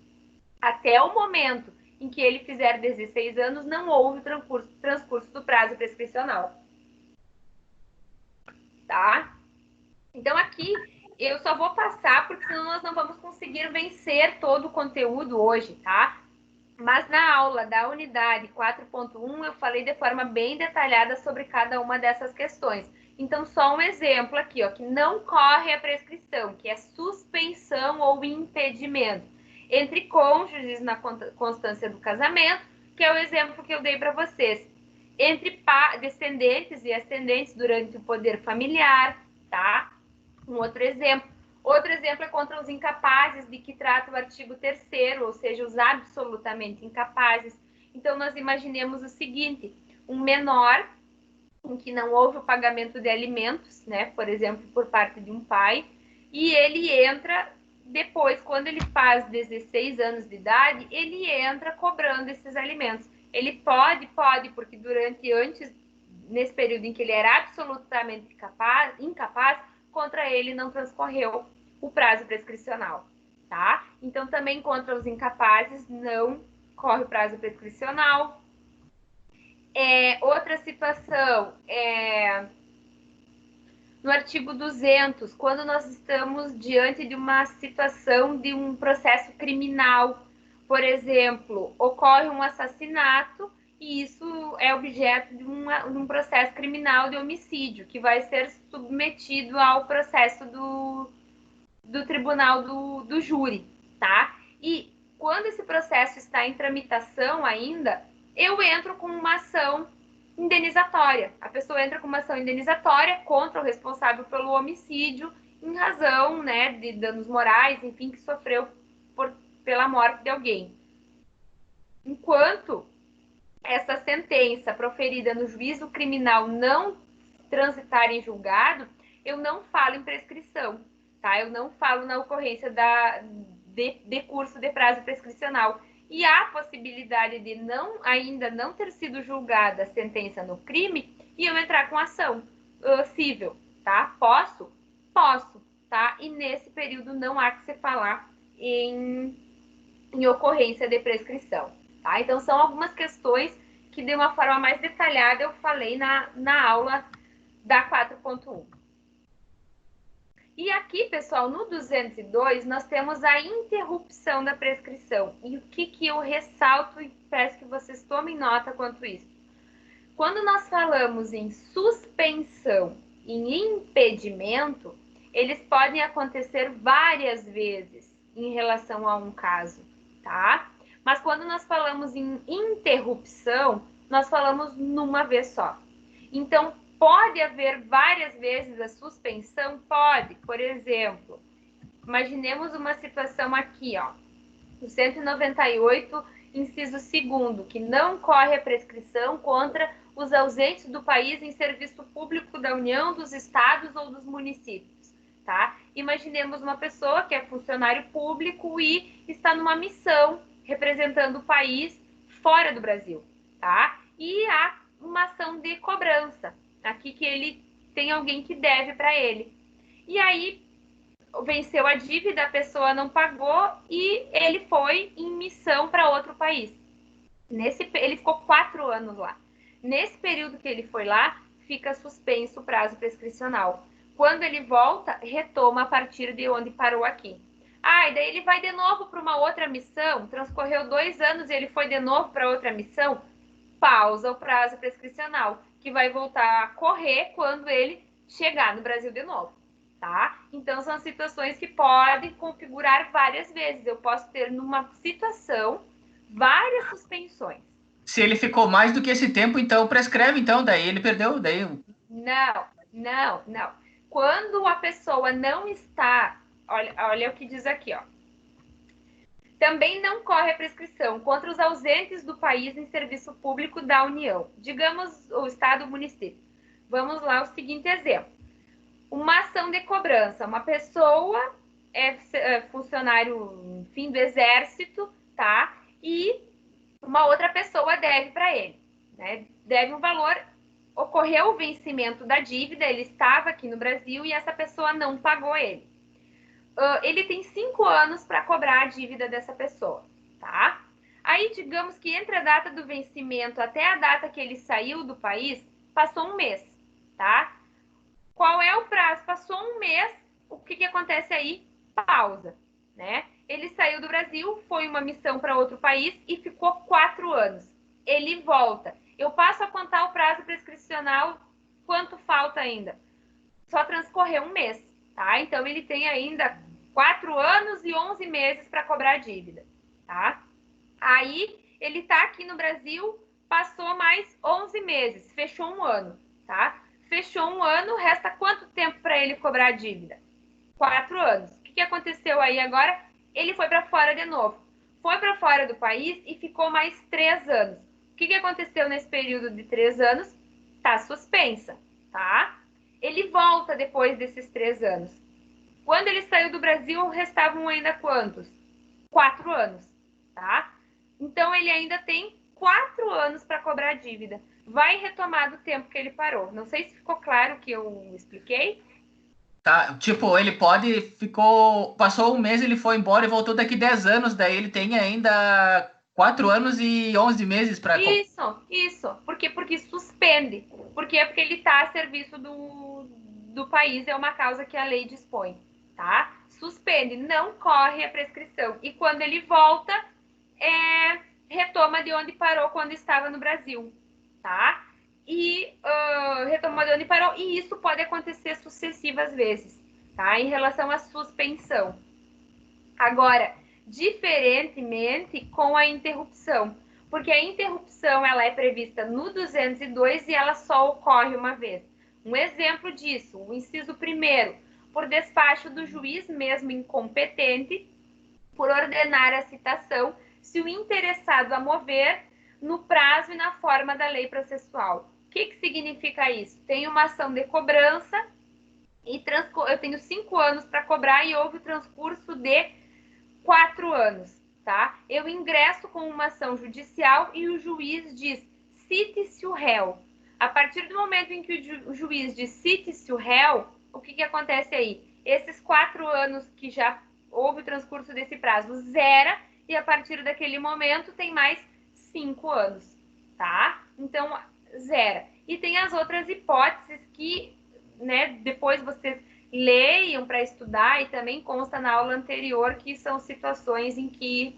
até o momento em que ele fizer 16 anos, não houve transcurso do prazo prescricional. Tá? Então, aqui, eu só vou passar, porque senão nós não vamos conseguir vencer todo o conteúdo hoje, tá? Mas na aula da unidade 4.1, eu falei de forma bem detalhada sobre cada uma dessas questões. Então, só um exemplo aqui, ó, que não corre a prescrição, que é suspensão ou impedimento entre cônjuges na constância do casamento, que é o exemplo que eu dei para vocês. Entre descendentes e ascendentes durante o poder familiar, tá? Um outro exemplo. Outro exemplo é contra os incapazes, de que trata o artigo 3º, ou seja, os absolutamente incapazes. Então, nós imaginemos o seguinte, um menor em que não houve o pagamento de alimentos, né, por exemplo, por parte de um pai, e ele entra depois, quando ele faz 16 anos de idade, ele entra cobrando esses alimentos. Ele pode, porque nesse período em que ele era absolutamente incapaz, contra ele não transcorreu o prazo prescricional, tá? Então, também contra os incapazes não corre o prazo prescricional. Outra situação, no artigo 200, quando nós estamos diante de uma situação de um processo criminal, por exemplo, ocorre um assassinato e isso é objeto de um processo criminal de homicídio, que vai ser submetido ao processo do tribunal do júri, tá? E quando esse processo está em tramitação ainda, eu entro com uma ação indenizatória. A pessoa entra com uma ação indenizatória contra o responsável pelo homicídio, em razão, né, de danos morais, enfim, que sofreu pela morte de alguém. Enquanto essa sentença proferida no juízo criminal não transitar em julgado, eu não falo em prescrição, tá? Eu não falo na ocorrência de curso de prazo prescricional. E há possibilidade de ainda não ter sido julgada a sentença no crime e eu entrar com ação civil, tá? Posso, tá? E nesse período não há que se falar em ocorrência de prescrição, tá? Então, são algumas questões que, de uma forma mais detalhada, eu falei na aula da 4.1. E aqui, pessoal, no 202, nós temos a interrupção da prescrição. E o que eu ressalto e peço que vocês tomem nota quanto isso. Quando nós falamos em suspensão e impedimento, eles podem acontecer várias vezes em relação a um caso, tá? Mas quando nós falamos em interrupção, nós falamos numa vez só. Então, pode haver várias vezes a suspensão? Pode. Por exemplo, imaginemos uma situação aqui, ó, no 198, inciso 2º, que não corre a prescrição contra os ausentes do país em serviço público da União, dos estados ou dos municípios, tá? Imaginemos uma pessoa que é funcionário público e está numa missão representando o país fora do Brasil, tá? E há uma ação de cobrança, aqui que ele tem alguém que deve para ele. E aí, venceu a dívida, a pessoa não pagou e ele foi em missão para outro país. Ele ficou 4 anos lá. Nesse período que ele foi lá, fica suspenso o prazo prescricional. Quando ele volta, retoma a partir de onde parou aqui. E daí ele vai de novo para uma outra missão, transcorreu 2 anos e ele foi de novo para outra missão, pausa o prazo prescricional, que vai voltar a correr quando ele chegar no Brasil de novo, tá? Então, são situações que podem configurar várias vezes. Eu posso ter, numa situação, várias suspensões. Se ele ficou mais do que esse tempo, então prescreve, então, daí ele perdeu, daí... Não. Quando a pessoa não está... Olha o que diz aqui, ó. Também não corre a prescrição contra os ausentes do país em serviço público da União, digamos o Estado ou município. Vamos lá, o seguinte exemplo. Uma ação de cobrança. Uma pessoa é funcionário, enfim, do Exército, tá? E uma outra pessoa deve para ele, né? Deve um valor, ocorreu o vencimento da dívida, ele estava aqui no Brasil e essa pessoa não pagou ele. Ele tem 5 anos para cobrar a dívida dessa pessoa, tá? Aí, digamos que entre a data do vencimento até a data que ele saiu do país, passou 1 mês, tá? Qual é o prazo? Passou 1 mês, o que acontece aí? Pausa, né? Ele saiu do Brasil, foi uma missão para outro país e ficou 4 anos. Ele volta. Eu passo a contar o prazo prescricional, quanto falta ainda? Só transcorreu 1 mês, tá? Então, ele tem ainda 4 anos e 11 meses para cobrar a dívida, tá? Aí, ele tá aqui no Brasil, passou mais 11 meses, fechou 1 ano, tá? Fechou 1 ano, resta quanto tempo para ele cobrar a dívida? 4 anos. O que aconteceu aí agora? Ele foi para fora de novo. Foi para fora do país e ficou mais 3 anos. O que aconteceu nesse período de 3 anos? Tá suspensa, tá? Ele volta depois desses 3 anos. Quando ele saiu do Brasil, restavam ainda quantos? 4 anos, tá? Então, ele ainda tem 4 anos para cobrar a dívida. Vai retomar do tempo que ele parou. Não sei se ficou claro o que eu expliquei. Tá, tipo, ele passou 1 mês, ele foi embora e voltou daqui 10 anos, daí ele tem ainda 4 anos e 11 meses para... Isso. Por quê? Porque suspende. Por quê? Porque ele está a serviço do país, é uma causa que a lei dispõe, tá? Suspende, não corre a prescrição. E quando ele volta, retoma de onde parou quando estava no Brasil, tá? E retoma de onde parou, e isso pode acontecer sucessivas vezes, tá? Em relação à suspensão. Agora, diferentemente com a interrupção, porque a interrupção ela é prevista no 202 e ela só ocorre uma vez. Um exemplo disso, o inciso 1º, por despacho do juiz mesmo incompetente, por ordenar a citação, se o interessado a mover no prazo e na forma da lei processual. O que significa isso? Tem uma ação de cobrança e eu tenho 5 anos para cobrar e houve o transcurso de 4 anos, tá? Eu ingresso com uma ação judicial e o juiz diz, cite-se o réu. A partir do momento em que o juiz diz, cite-se o réu, o que acontece aí? Esses 4 anos que já houve o transcurso desse prazo zera e a partir daquele momento tem mais 5 anos, tá? Então, zera. E tem as outras hipóteses que, né, depois vocês leiam para estudar e também consta na aula anterior que são situações em que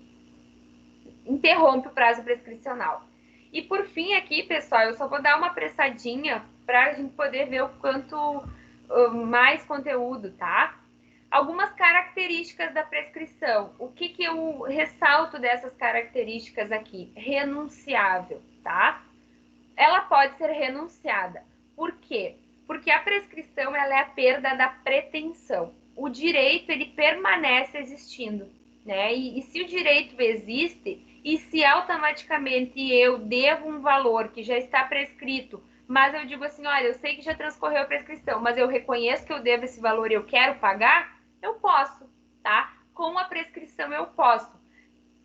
interrompe o prazo prescricional. E por fim aqui, pessoal, eu só vou dar uma apressadinha para a gente poder ver o quanto mais conteúdo, tá? Algumas características da prescrição. O que eu ressalto dessas características aqui? Renunciável, tá? Ela pode ser renunciada. Por quê? Porque a prescrição ela é a perda da pretensão. O direito ele permanece existindo, né? E se o direito existe, E se automaticamente eu devo um valor que já está prescrito, mas eu digo assim, olha, eu sei que já transcorreu a prescrição, mas eu reconheço que eu devo esse valor e eu quero pagar, eu posso, tá? Com a prescrição eu posso,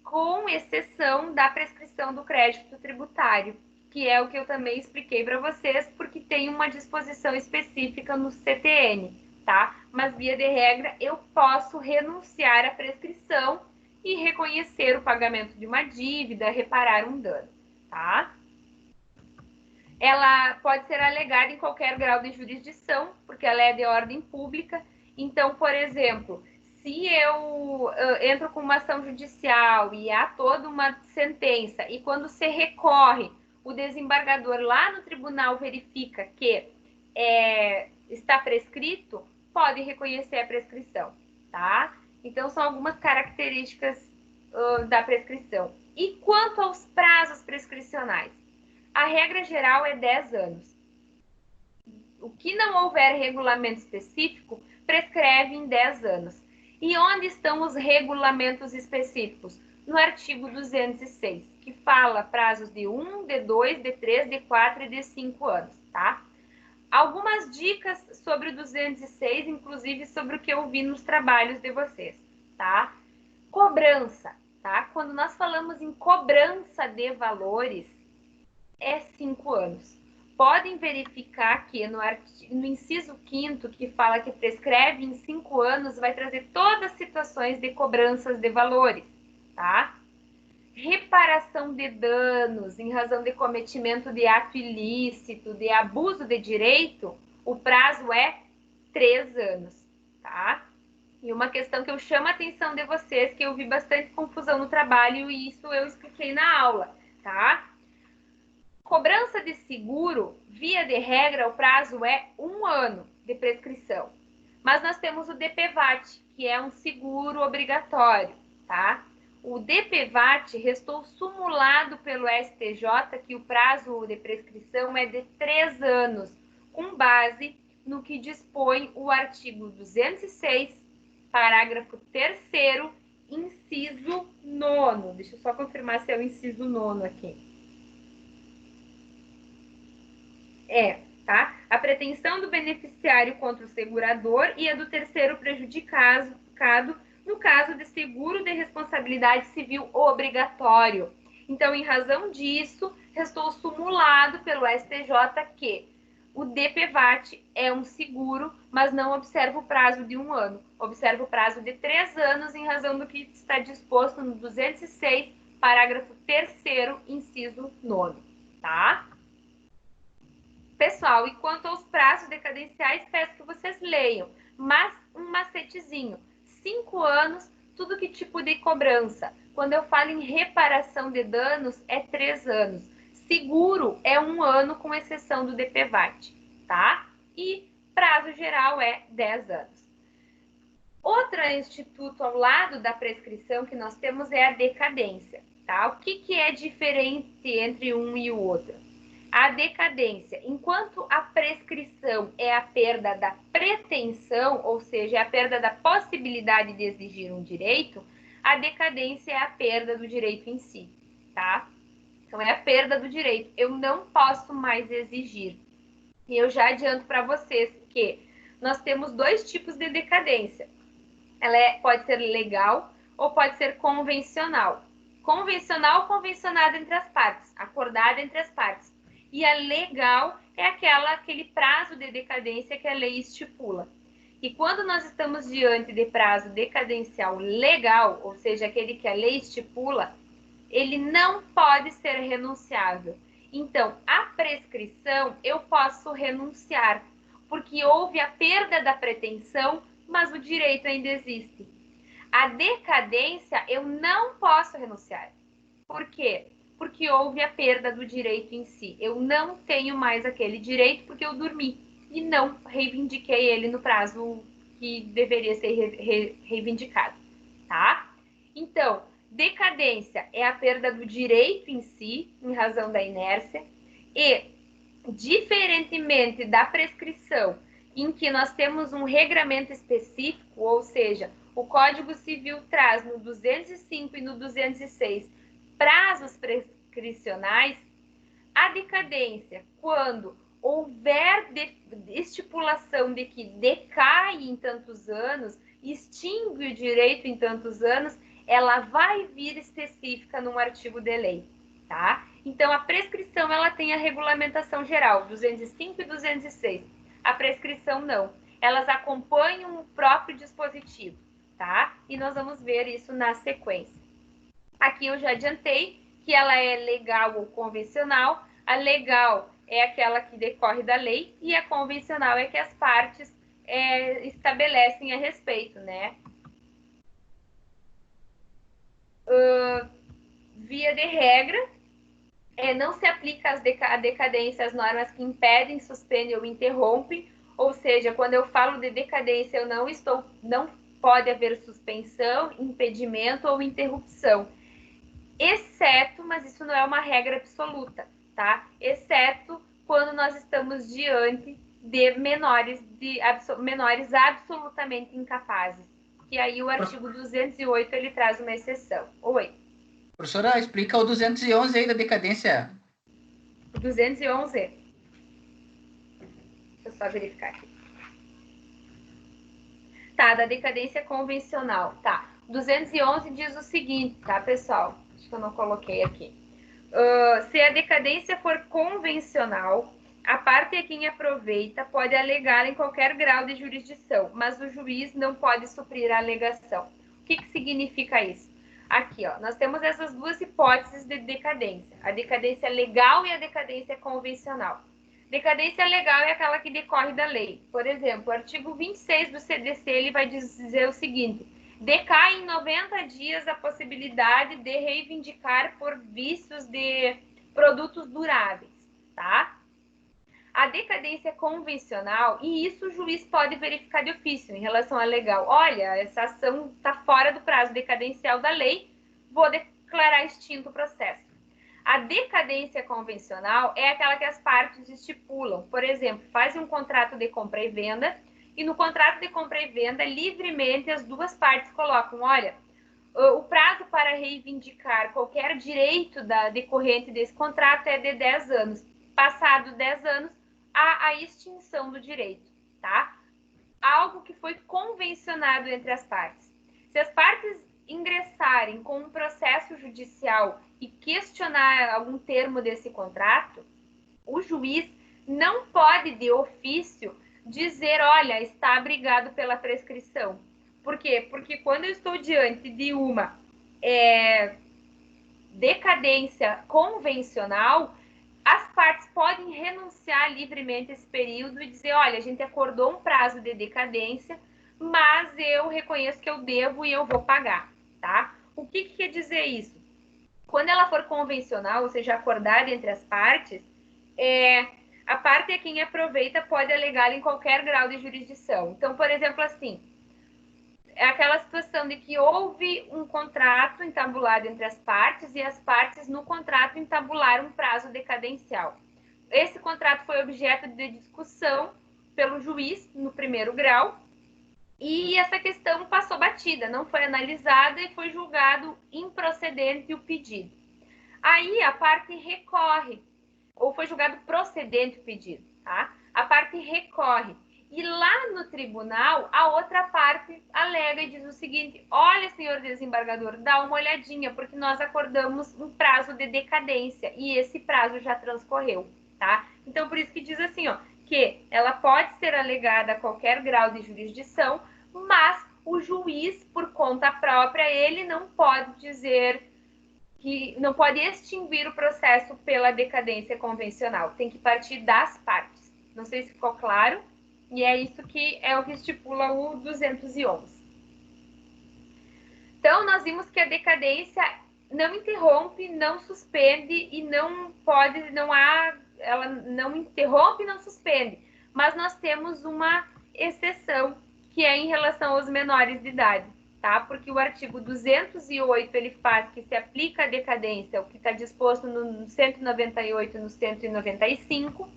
com exceção da prescrição do crédito tributário, que é o que eu também expliquei para vocês, porque tem uma disposição específica no CTN, tá? Mas, via de regra, eu posso renunciar à prescrição e reconhecer o pagamento de uma dívida, reparar um dano, tá? Ela pode ser alegada em qualquer grau de jurisdição, porque ela é de ordem pública. Então, por exemplo, se eu entro com uma ação judicial e há toda uma sentença, e quando se recorre, o desembargador lá no tribunal verifica que está prescrito, pode reconhecer a prescrição, tá? Então, são algumas características da prescrição. E quanto aos prazos prescricionais? A regra geral é 10 anos. O que não houver regulamento específico, prescreve em 10 anos. E onde estão os regulamentos específicos? No artigo 206, que fala prazos de 1, de 2, de 3, de 4 e de 5 anos, tá? Algumas dicas sobre o 206, inclusive sobre o que eu vi nos trabalhos de vocês, tá? Cobrança, tá? Quando nós falamos em cobrança de valores, é 5 anos. Podem verificar que no inciso 5º, que fala que prescreve em 5 anos, vai trazer todas as situações de cobranças de valores, tá? Reparação de danos em razão de cometimento de ato ilícito, de abuso de direito, o prazo é 3 anos, tá? E uma questão que eu chamo a atenção de vocês, que eu vi bastante confusão no trabalho, e isso eu expliquei na aula, tá? Cobrança de seguro, via de regra, o prazo é 1 ano de prescrição. Mas nós temos o DPVAT, que é um seguro obrigatório, tá? O DPVAT restou sumulado pelo STJ que o prazo de prescrição é de 3 anos, com base no que dispõe o artigo 206, parágrafo 3º, inciso 9º. Deixa eu só confirmar se é o inciso 9º aqui. Tá? A pretensão do beneficiário contra o segurador e a do terceiro prejudicado no caso de seguro de responsabilidade civil obrigatório. Então, em razão disso, restou sumulado pelo STJ que o DPVAT é um seguro, mas não observa o prazo de 1 ano. Observa o prazo de 3 anos em razão do que está disposto no 206, parágrafo 3º, inciso 9º, tá? Pessoal, e quanto aos prazos decadenciais, peço que vocês leiam. Mas um macetezinho, 5 anos, tudo que tipo de cobrança. Quando eu falo em reparação de danos, é 3 anos. Seguro é 1 ano, com exceção do DPVAT, tá? E prazo geral é 10 anos. Outro instituto ao lado da prescrição que nós temos é a decadência, tá? O que é diferente entre um e o outro? A decadência, enquanto a prescrição é a perda da pretensão, ou seja, é a perda da possibilidade de exigir um direito, a decadência é a perda do direito em si, tá? Então, é a perda do direito. Eu não posso mais exigir. E eu já adianto para vocês que nós temos 2 tipos de decadência. Ela pode ser legal ou pode ser convencional. Convencional, convencionada entre as partes, acordada entre as partes. E a legal é aquele prazo de decadência que a lei estipula. E quando nós estamos diante de prazo decadencial legal, ou seja, aquele que a lei estipula, ele não pode ser renunciável. Então, a prescrição eu posso renunciar, porque houve a perda da pretensão, mas o direito ainda existe. A decadência eu não posso renunciar. Por quê? Porque houve a perda do direito em si. Eu não tenho mais aquele direito porque eu dormi e não reivindiquei ele no prazo que deveria ser reivindicado, tá? Então, decadência é a perda do direito em si, em razão da inércia, e, diferentemente da prescrição, em que nós temos um regramento específico, ou seja, o Código Civil traz no 205 e no 206 prazos prescricionais, a decadência, quando houver estipulação de que decai em tantos anos, extingue o direito em tantos anos, ela vai vir específica num artigo de lei, tá? Então, a prescrição, ela tem a regulamentação geral, 205 e 206. A prescrição, não. Elas acompanham o próprio dispositivo, tá? E nós vamos ver isso na sequência. Aqui eu já adiantei que ela é legal ou convencional. A legal é aquela que decorre da lei e a convencional é que as partes estabelecem a respeito, né? Via de regra, não se aplica a decadência às normas que impedem, suspendem ou interrompem. Ou seja, quando eu falo de decadência, eu não pode haver suspensão, impedimento ou interrupção. Exceto, mas isso não é uma regra absoluta, tá? Exceto quando nós estamos diante de menores absolutamente incapazes. Que aí o artigo 208 ele traz uma exceção. Oi. Professora, explica o 211 aí da decadência. O 211. Deixa eu só verificar aqui. Tá, da decadência convencional. Tá. 211 diz o seguinte, tá, pessoal? Acho que eu não coloquei aqui. Se a decadência for convencional, a parte a quem aproveita pode alegar em qualquer grau de jurisdição, mas o juiz não pode suprir a alegação. O que significa isso? Aqui, ó, nós temos essas duas hipóteses de decadência. A decadência legal e a decadência convencional. Decadência legal é aquela que decorre da lei. Por exemplo, o artigo 26 do CDC ele vai dizer o seguinte: decai em 90 dias a possibilidade de reivindicar por vícios de produtos duráveis, tá? A decadência convencional, e isso o juiz pode verificar de ofício em relação à legal. Olha, essa ação está fora do prazo decadencial da lei, vou declarar extinto o processo. A decadência convencional é aquela que as partes estipulam. Por exemplo, fazem um contrato de compra e venda, e no contrato de compra e venda, livremente, as duas partes colocam, olha, o prazo para reivindicar qualquer direito decorrente desse contrato é de 10 anos. Passado 10 anos, há a extinção do direito, tá? Algo que foi convencionado entre as partes. Se as partes ingressarem com um processo judicial e questionar algum termo desse contrato, o juiz não pode, de ofício, dizer, olha, está abrigado pela prescrição. Por quê? Porque quando eu estou diante de uma decadência convencional, as partes podem renunciar livremente a esse período e dizer, olha, a gente acordou um prazo de decadência, mas eu reconheço que eu devo e eu vou pagar, tá? O que quer dizer isso? Quando ela for convencional, ou seja, acordada entre as partes, a parte é quem aproveita pode alegar em qualquer grau de jurisdição. Então, por exemplo, assim, é aquela situação de que houve um contrato entabulado entre as partes e as partes no contrato entabularam um prazo decadencial. Esse contrato foi objeto de discussão pelo juiz no primeiro grau e essa questão passou batida, não foi analisada e foi julgado improcedente o pedido. Aí a parte recorre, ou foi julgado procedente o pedido, tá? A parte recorre. E lá no tribunal, a outra parte alega e diz o seguinte, olha, senhor desembargador, dá uma olhadinha, porque nós acordamos um prazo de decadência e esse prazo já transcorreu, tá? Então, por isso que diz assim, ó, que ela pode ser alegada a qualquer grau de jurisdição, mas o juiz, por conta própria, ele não pode dizer que não pode extinguir o processo pela decadência convencional, tem que partir das partes. Não sei se ficou claro. E é isso que é o que estipula o 211. Então, nós vimos que a decadência não interrompe, não suspende e não pode, ela não interrompe e não suspende. Mas nós temos uma exceção, que é em relação aos menores de idade, tá? Porque o artigo 208, ele faz que se aplica a decadência, o que está disposto no 198 e no 195,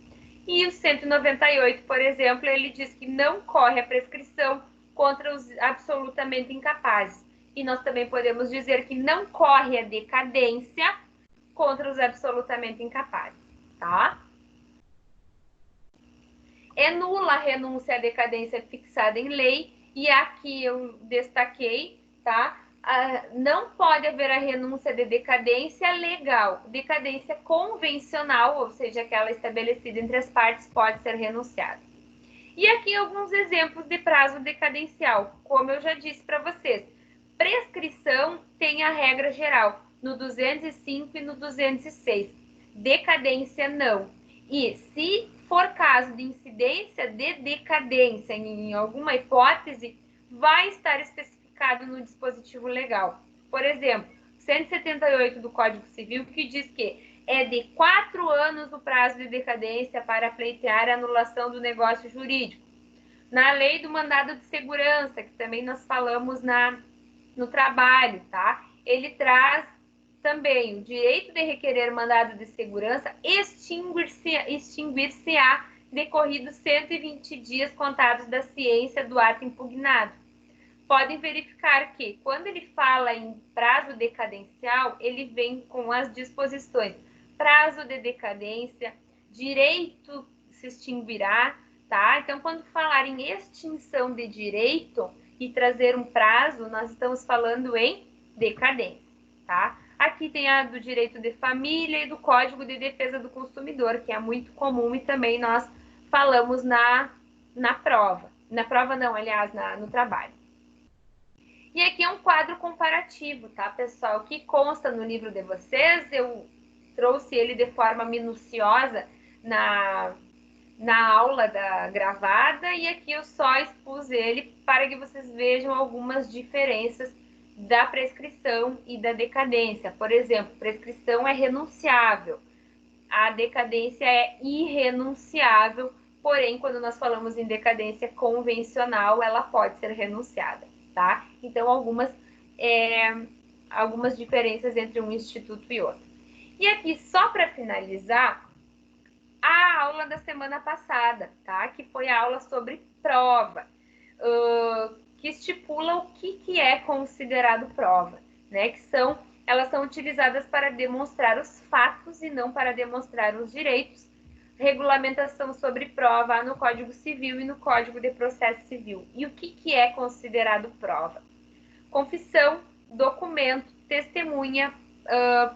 e o 198, por exemplo, ele diz que não corre a prescrição contra os absolutamente incapazes. e nós também podemos dizer que não corre a decadência contra os absolutamente incapazes, tá? É nula a renúncia à decadência fixada em lei, e aqui eu destaquei, tá? Não pode haver a renúncia de decadência legal. Decadência convencional, ou seja, aquela estabelecida entre as partes, pode ser renunciada. E aqui alguns exemplos de prazo decadencial. Como eu já disse para vocês, prescrição tem a regra geral no 205 e no 206. Decadência não. E se for caso de incidência de decadência em alguma hipótese, vai estar especificado no dispositivo legal. Por exemplo, 178 do Código Civil, que diz que é de 4 anos o prazo de decadência para pleitear a anulação do negócio jurídico. Na lei do mandado de segurança, que também nós falamos no trabalho, tá? Ele traz também o direito de requerer mandado de segurança extinguir-se-á decorridos 120 dias contados da ciência do ato impugnado. Podem verificar que, quando ele fala em prazo decadencial, ele vem com as disposições. Prazo de decadência, direito se extinguirá, tá? Então, quando falar em extinção de direito e trazer um prazo, nós estamos falando em decadência, tá? Aqui tem a do direito de família e do Código de Defesa do Consumidor, que é muito comum e também nós falamos na prova. Na prova não, aliás, no trabalho. E aqui é um quadro comparativo, tá, pessoal? Que consta no livro de vocês. Eu trouxe ele de forma minuciosa na aula gravada, e aqui eu só expus ele para que vocês vejam algumas diferenças da prescrição e da decadência. Por exemplo, prescrição é renunciável, a decadência é irrenunciável, porém, quando nós falamos em decadência convencional, ela pode ser renunciada, tá? Então, algumas diferenças entre um instituto e outro. E aqui, só para finalizar, a aula da semana passada, tá? Que foi a aula sobre prova, que estipula o que é considerado prova, né? Elas são utilizadas para demonstrar os fatos e não para demonstrar os direitos. Regulamentação sobre prova no Código Civil e no Código de Processo Civil. E o que é considerado prova? Confissão, documento, testemunha,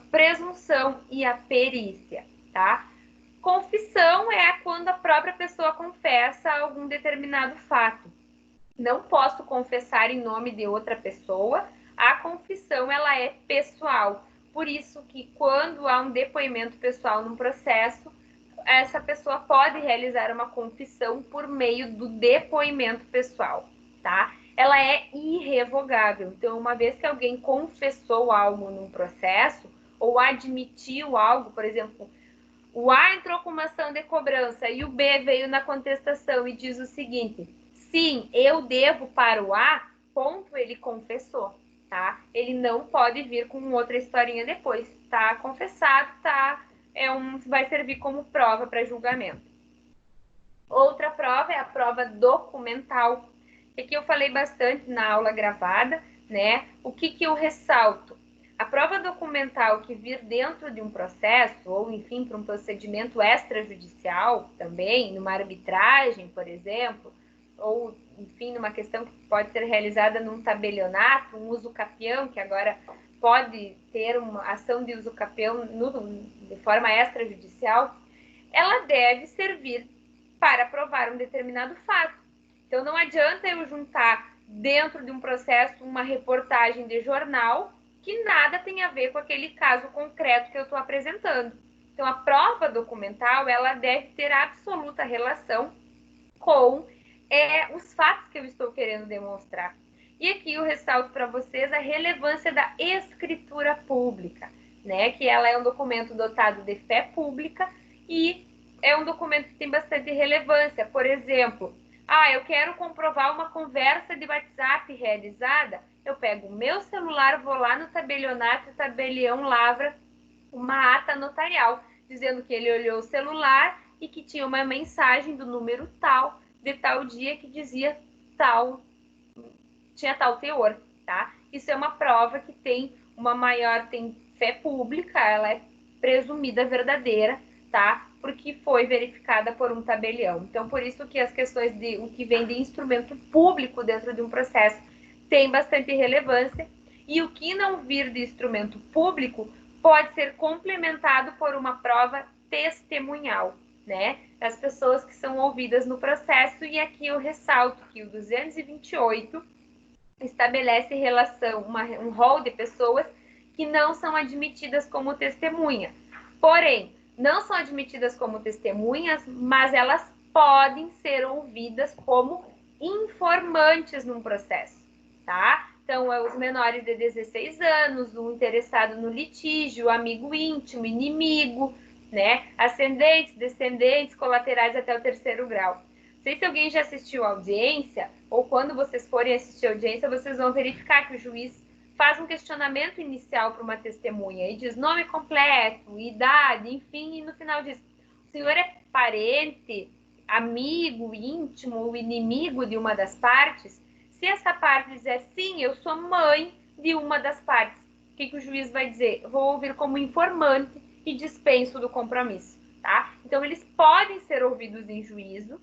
presunção e a perícia, tá? Confissão é quando a própria pessoa confessa algum determinado fato. Não posso confessar em nome de outra pessoa. A confissão, ela é pessoal. Por isso que quando há um depoimento pessoal num processo, essa pessoa pode realizar uma confissão por meio do depoimento pessoal, tá? Ela é irrevogável. Então, uma vez que alguém confessou algo num processo ou admitiu algo, por exemplo, o A entrou com uma ação de cobrança e o B veio na contestação e diz o seguinte: sim, eu devo para o A, ponto, ele confessou, tá? Ele não pode vir com outra historinha depois, tá? Confessado, tá? Vai servir como prova para julgamento. Outra prova é a prova documental. Aqui eu falei bastante na aula gravada, né? O que eu ressalto? A prova documental que vir dentro de um processo, ou enfim, para um procedimento extrajudicial também, numa arbitragem, por exemplo, ou enfim, numa questão que pode ser realizada num tabelionato, um usucapião, que agora pode ter uma ação de usucapião de forma extrajudicial, ela deve servir para provar um determinado fato. Então, não adianta eu juntar dentro de um processo uma reportagem de jornal que nada tem a ver com aquele caso concreto que eu estou apresentando. Então, a prova documental, ela deve ter absoluta relação com os fatos que eu estou querendo demonstrar. E aqui eu ressalto para vocês a relevância da escritura pública, né? Que ela é um documento dotado de fé pública e é um documento que tem bastante relevância. Por exemplo, eu quero comprovar uma conversa de WhatsApp realizada, eu pego o meu celular, vou lá no tabelionato, o tabelião lavra uma ata notarial, dizendo que ele olhou o celular e que tinha uma mensagem do número tal, de tal dia, que dizia tinha tal teor, tá? isso é uma prova que tem tem fé pública, ela é presumida verdadeira, tá? Porque foi verificada por um tabelião. Então, por isso que as questões de o que vem de instrumento público dentro de um processo tem bastante relevância, e o que não vir de instrumento público pode ser complementado por uma prova testemunhal, né? Das pessoas que são ouvidas no processo, e aqui eu ressalto que o 228 estabelece um rol de pessoas que não são admitidas como testemunha. Porém, não são admitidas como testemunhas, mas elas podem ser ouvidas como informantes num processo, tá? Então, os menores de 16 anos, o interessado no litígio, amigo íntimo, inimigo, né? Ascendentes, descendentes, colaterais até o 3º grau. Não sei se alguém já assistiu a audiência, ou quando vocês forem assistir a audiência, vocês vão verificar que o juiz faz um questionamento inicial para uma testemunha e diz nome completo, idade, enfim, e no final diz: o senhor é parente, amigo, íntimo, inimigo de uma das partes? Se essa parte dizer sim, eu sou mãe de uma das partes, o que o juiz vai dizer? Vou ouvir como informante e dispenso do compromisso, tá? Então, eles podem ser ouvidos em juízo,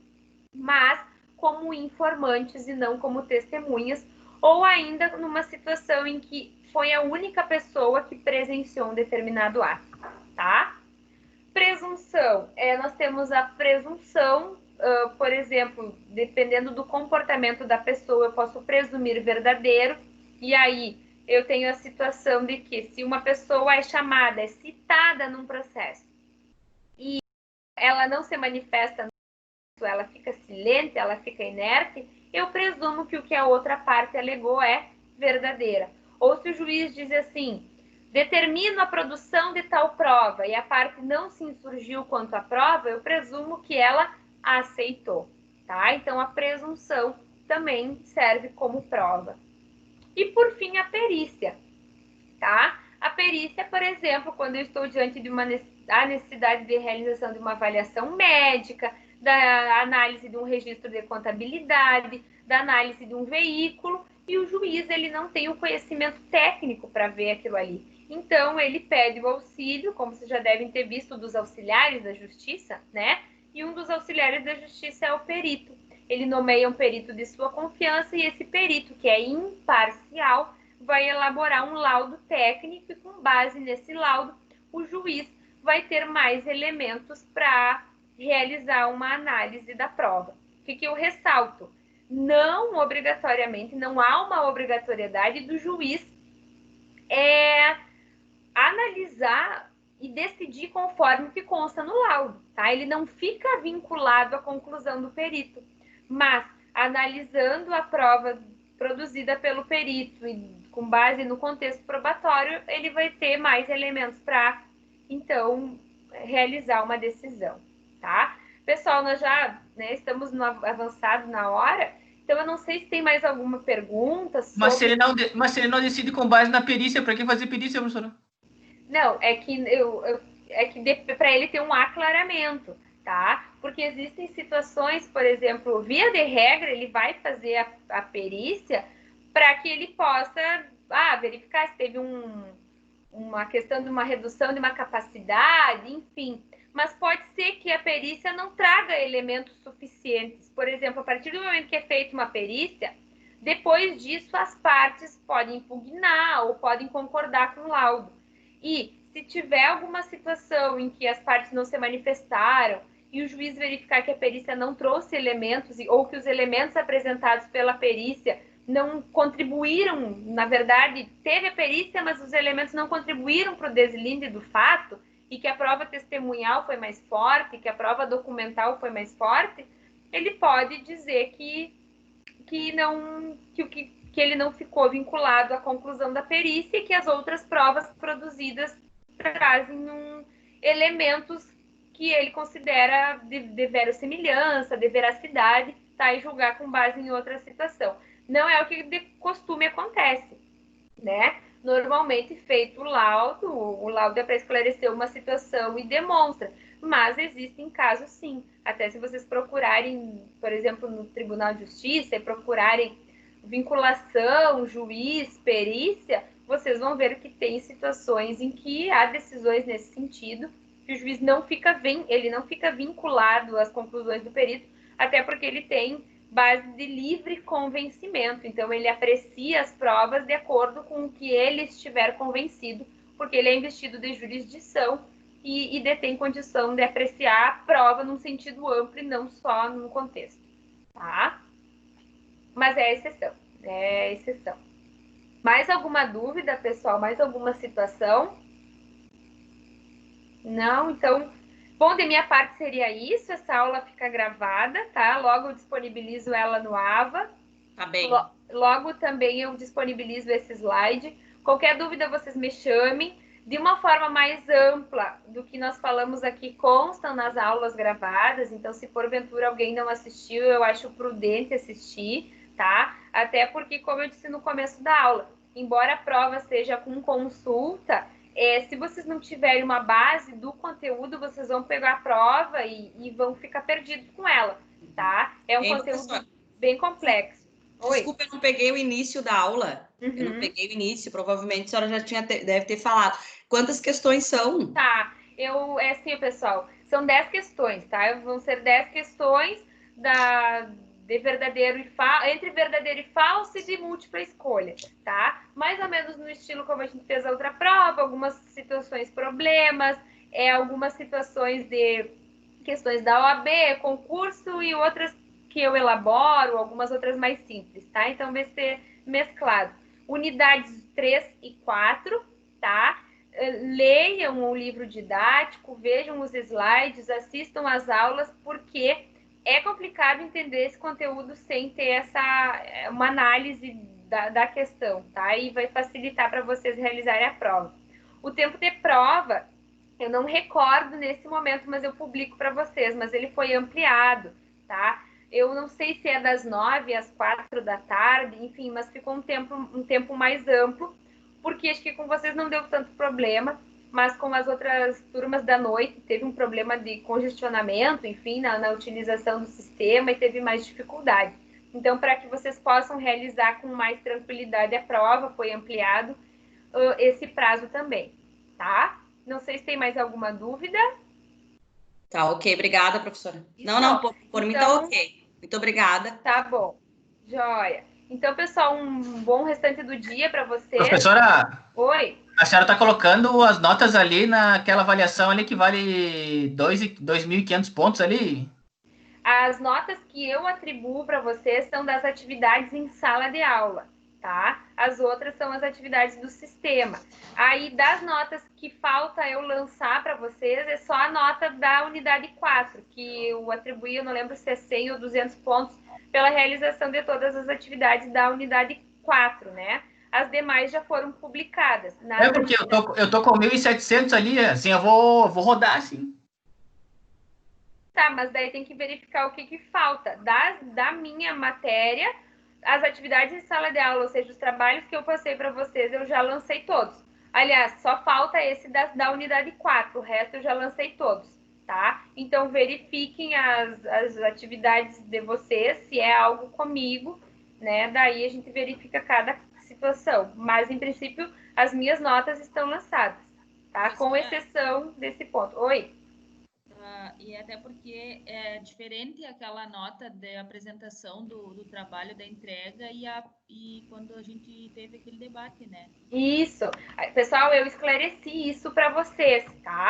mas como informantes e não como testemunhas, ou ainda numa situação em que foi a única pessoa que presenciou um determinado ato, tá? Presunção. Nós temos a presunção, por exemplo, dependendo do comportamento da pessoa, eu posso presumir verdadeiro, e aí eu tenho a situação de que se uma pessoa é chamada, é citada num processo, e ela não se manifesta, ela fica silente, ela fica inerte, eu presumo que o que a outra parte alegou é verdadeira. Ou se o juiz diz assim: determino a produção de tal prova, e a parte não se insurgiu quanto à prova, eu presumo que ela aceitou, tá? Então, a presunção também serve como prova. E, por fim, a perícia, tá? A perícia, por exemplo, quando eu estou diante de a necessidade de realização de uma avaliação médica, da análise de um registro de contabilidade, da análise de um veículo, e o juiz ele não tem o conhecimento técnico para ver aquilo ali. Então, ele pede o auxílio, como vocês já devem ter visto, dos auxiliares da justiça, né? E um dos auxiliares da justiça é o perito. Ele nomeia um perito de sua confiança, e esse perito, que é imparcial, vai elaborar um laudo técnico, e com base nesse laudo, o juiz vai ter mais elementos para realizar uma análise da prova. O que eu ressalto? Não obrigatoriamente, não há uma obrigatoriedade do juiz analisar e decidir conforme o que consta no laudo, tá? Ele não fica vinculado à conclusão do perito, mas analisando a prova produzida pelo perito e com base no contexto probatório, ele vai ter mais elementos para, então, realizar uma decisão, tá? Pessoal, nós já estamos avançado na hora, então eu não sei se tem mais alguma pergunta sobre... Mas se ele não decide com base na perícia, para que fazer perícia, professora? Não, é que para ele ter um aclaramento, tá? Porque existem situações, por exemplo, via de regra, ele vai fazer a perícia para que ele possa verificar se teve uma questão de uma redução de uma capacidade, enfim. Mas pode ser que a perícia não traga elementos suficientes. Por exemplo, a partir do momento que é feita uma perícia, depois disso as partes podem impugnar ou podem concordar com o laudo. E se tiver alguma situação em que as partes não se manifestaram e o juiz verificar que a perícia não trouxe elementos ou que os elementos apresentados pela perícia não contribuíram, na verdade, teve a perícia, mas os elementos não contribuíram para o deslinde do fato, e que a prova testemunhal foi mais forte, que a prova documental foi mais forte, ele pode dizer que ele não ficou vinculado à conclusão da perícia e que as outras provas produzidas trazem elementos que ele considera de verossimilhança, de veracidade, tá? E julgar com base em outra situação. Não é o que de costume acontece, né? Normalmente, feito o laudo é para esclarecer uma situação e demonstra. Mas existem casos, sim. Até se vocês procurarem, por exemplo, no Tribunal de Justiça, e procurarem vinculação, juiz, perícia, vocês vão ver que tem situações em que há decisões nesse sentido, que o juiz ele não fica vinculado às conclusões do perito, até porque ele tem base de livre convencimento, então ele aprecia as provas de acordo com o que ele estiver convencido, porque ele é investido de jurisdição e detém condição de apreciar a prova num sentido amplo e não só num contexto, tá? Mas é exceção. Mais alguma dúvida, pessoal? Mais alguma situação? Não? Então, bom, de minha parte seria isso. Essa aula fica gravada, tá? Logo eu disponibilizo ela no AVA. Tá bem. Logo também eu disponibilizo esse slide. Qualquer dúvida, vocês me chamem. De uma forma mais ampla do que nós falamos aqui, constam nas aulas gravadas. Então, se porventura alguém não assistiu, eu acho prudente assistir, tá? Até porque, como eu disse no começo da aula, embora a prova seja com consulta, se vocês não tiverem uma base do conteúdo, vocês vão pegar a prova e vão ficar perdidos com ela, tá? É um conteúdo bem complexo. Desculpa, eu não peguei o início da aula. Eu não peguei o início, provavelmente a senhora já deve ter falado. Quantas questões são? Tá, é assim, pessoal, são 10 questões, tá? Vão ser 10 questões de verdadeiro e entre verdadeiro e falso e de múltipla escolha, tá? Mais ou menos no estilo como a gente fez a outra prova, algumas situações problemas, algumas situações de questões da OAB, concurso e outras que eu elaboro, algumas outras mais simples, tá? Então vai ser mesclado. Unidades 3 e 4, tá? Leiam o livro didático, vejam os slides, assistam às aulas, porque é complicado entender esse conteúdo sem ter uma análise da questão, tá? E vai facilitar para vocês realizarem a prova. O tempo de prova, eu não recordo nesse momento, mas eu publico para vocês, mas ele foi ampliado, tá? Eu não sei se é das 9 às 4 da tarde, enfim, mas ficou um tempo mais amplo, porque acho que com vocês não deu tanto problema, mas com as outras turmas da noite teve um problema de congestionamento, enfim, na utilização do sistema e teve mais dificuldade. Então, para que vocês possam realizar com mais tranquilidade a prova, foi ampliado esse prazo também, tá? Não sei se tem mais alguma dúvida. Tá, ok. Obrigada, professora. Não, por mim tá ok. Muito obrigada. Tá bom. Joia. Então, pessoal, um bom restante do dia para vocês. Professora? Oi. A senhora está colocando as notas ali naquela avaliação ali que vale 2.500 pontos ali? As notas que eu atribuo para vocês são das atividades em sala de aula, tá? As outras são as atividades do sistema. Aí, das notas que falta eu lançar para vocês, é só a nota da unidade 4, que eu atribuí, eu não lembro se é 100 ou 200 pontos, pela realização de todas as atividades da unidade 4, né? As demais já foram publicadas. Porque eu tô com 1.700 ali, assim, eu vou rodar, assim. Tá, mas daí tem que verificar o que falta. Da minha matéria, as atividades em sala de aula, ou seja, os trabalhos que eu passei para vocês, eu já lancei todos. Aliás, só falta esse da unidade 4, o resto eu já lancei todos, tá? Então, verifiquem as atividades de vocês, se é algo comigo, né? Daí a gente verifica cada situação. Mas, em princípio, as minhas notas estão lançadas, tá? Com exceção desse ponto. Oi? E até porque é diferente aquela nota de apresentação do trabalho, da entrega e quando a gente teve aquele debate, né? Isso. Pessoal, eu esclareci isso para vocês, tá?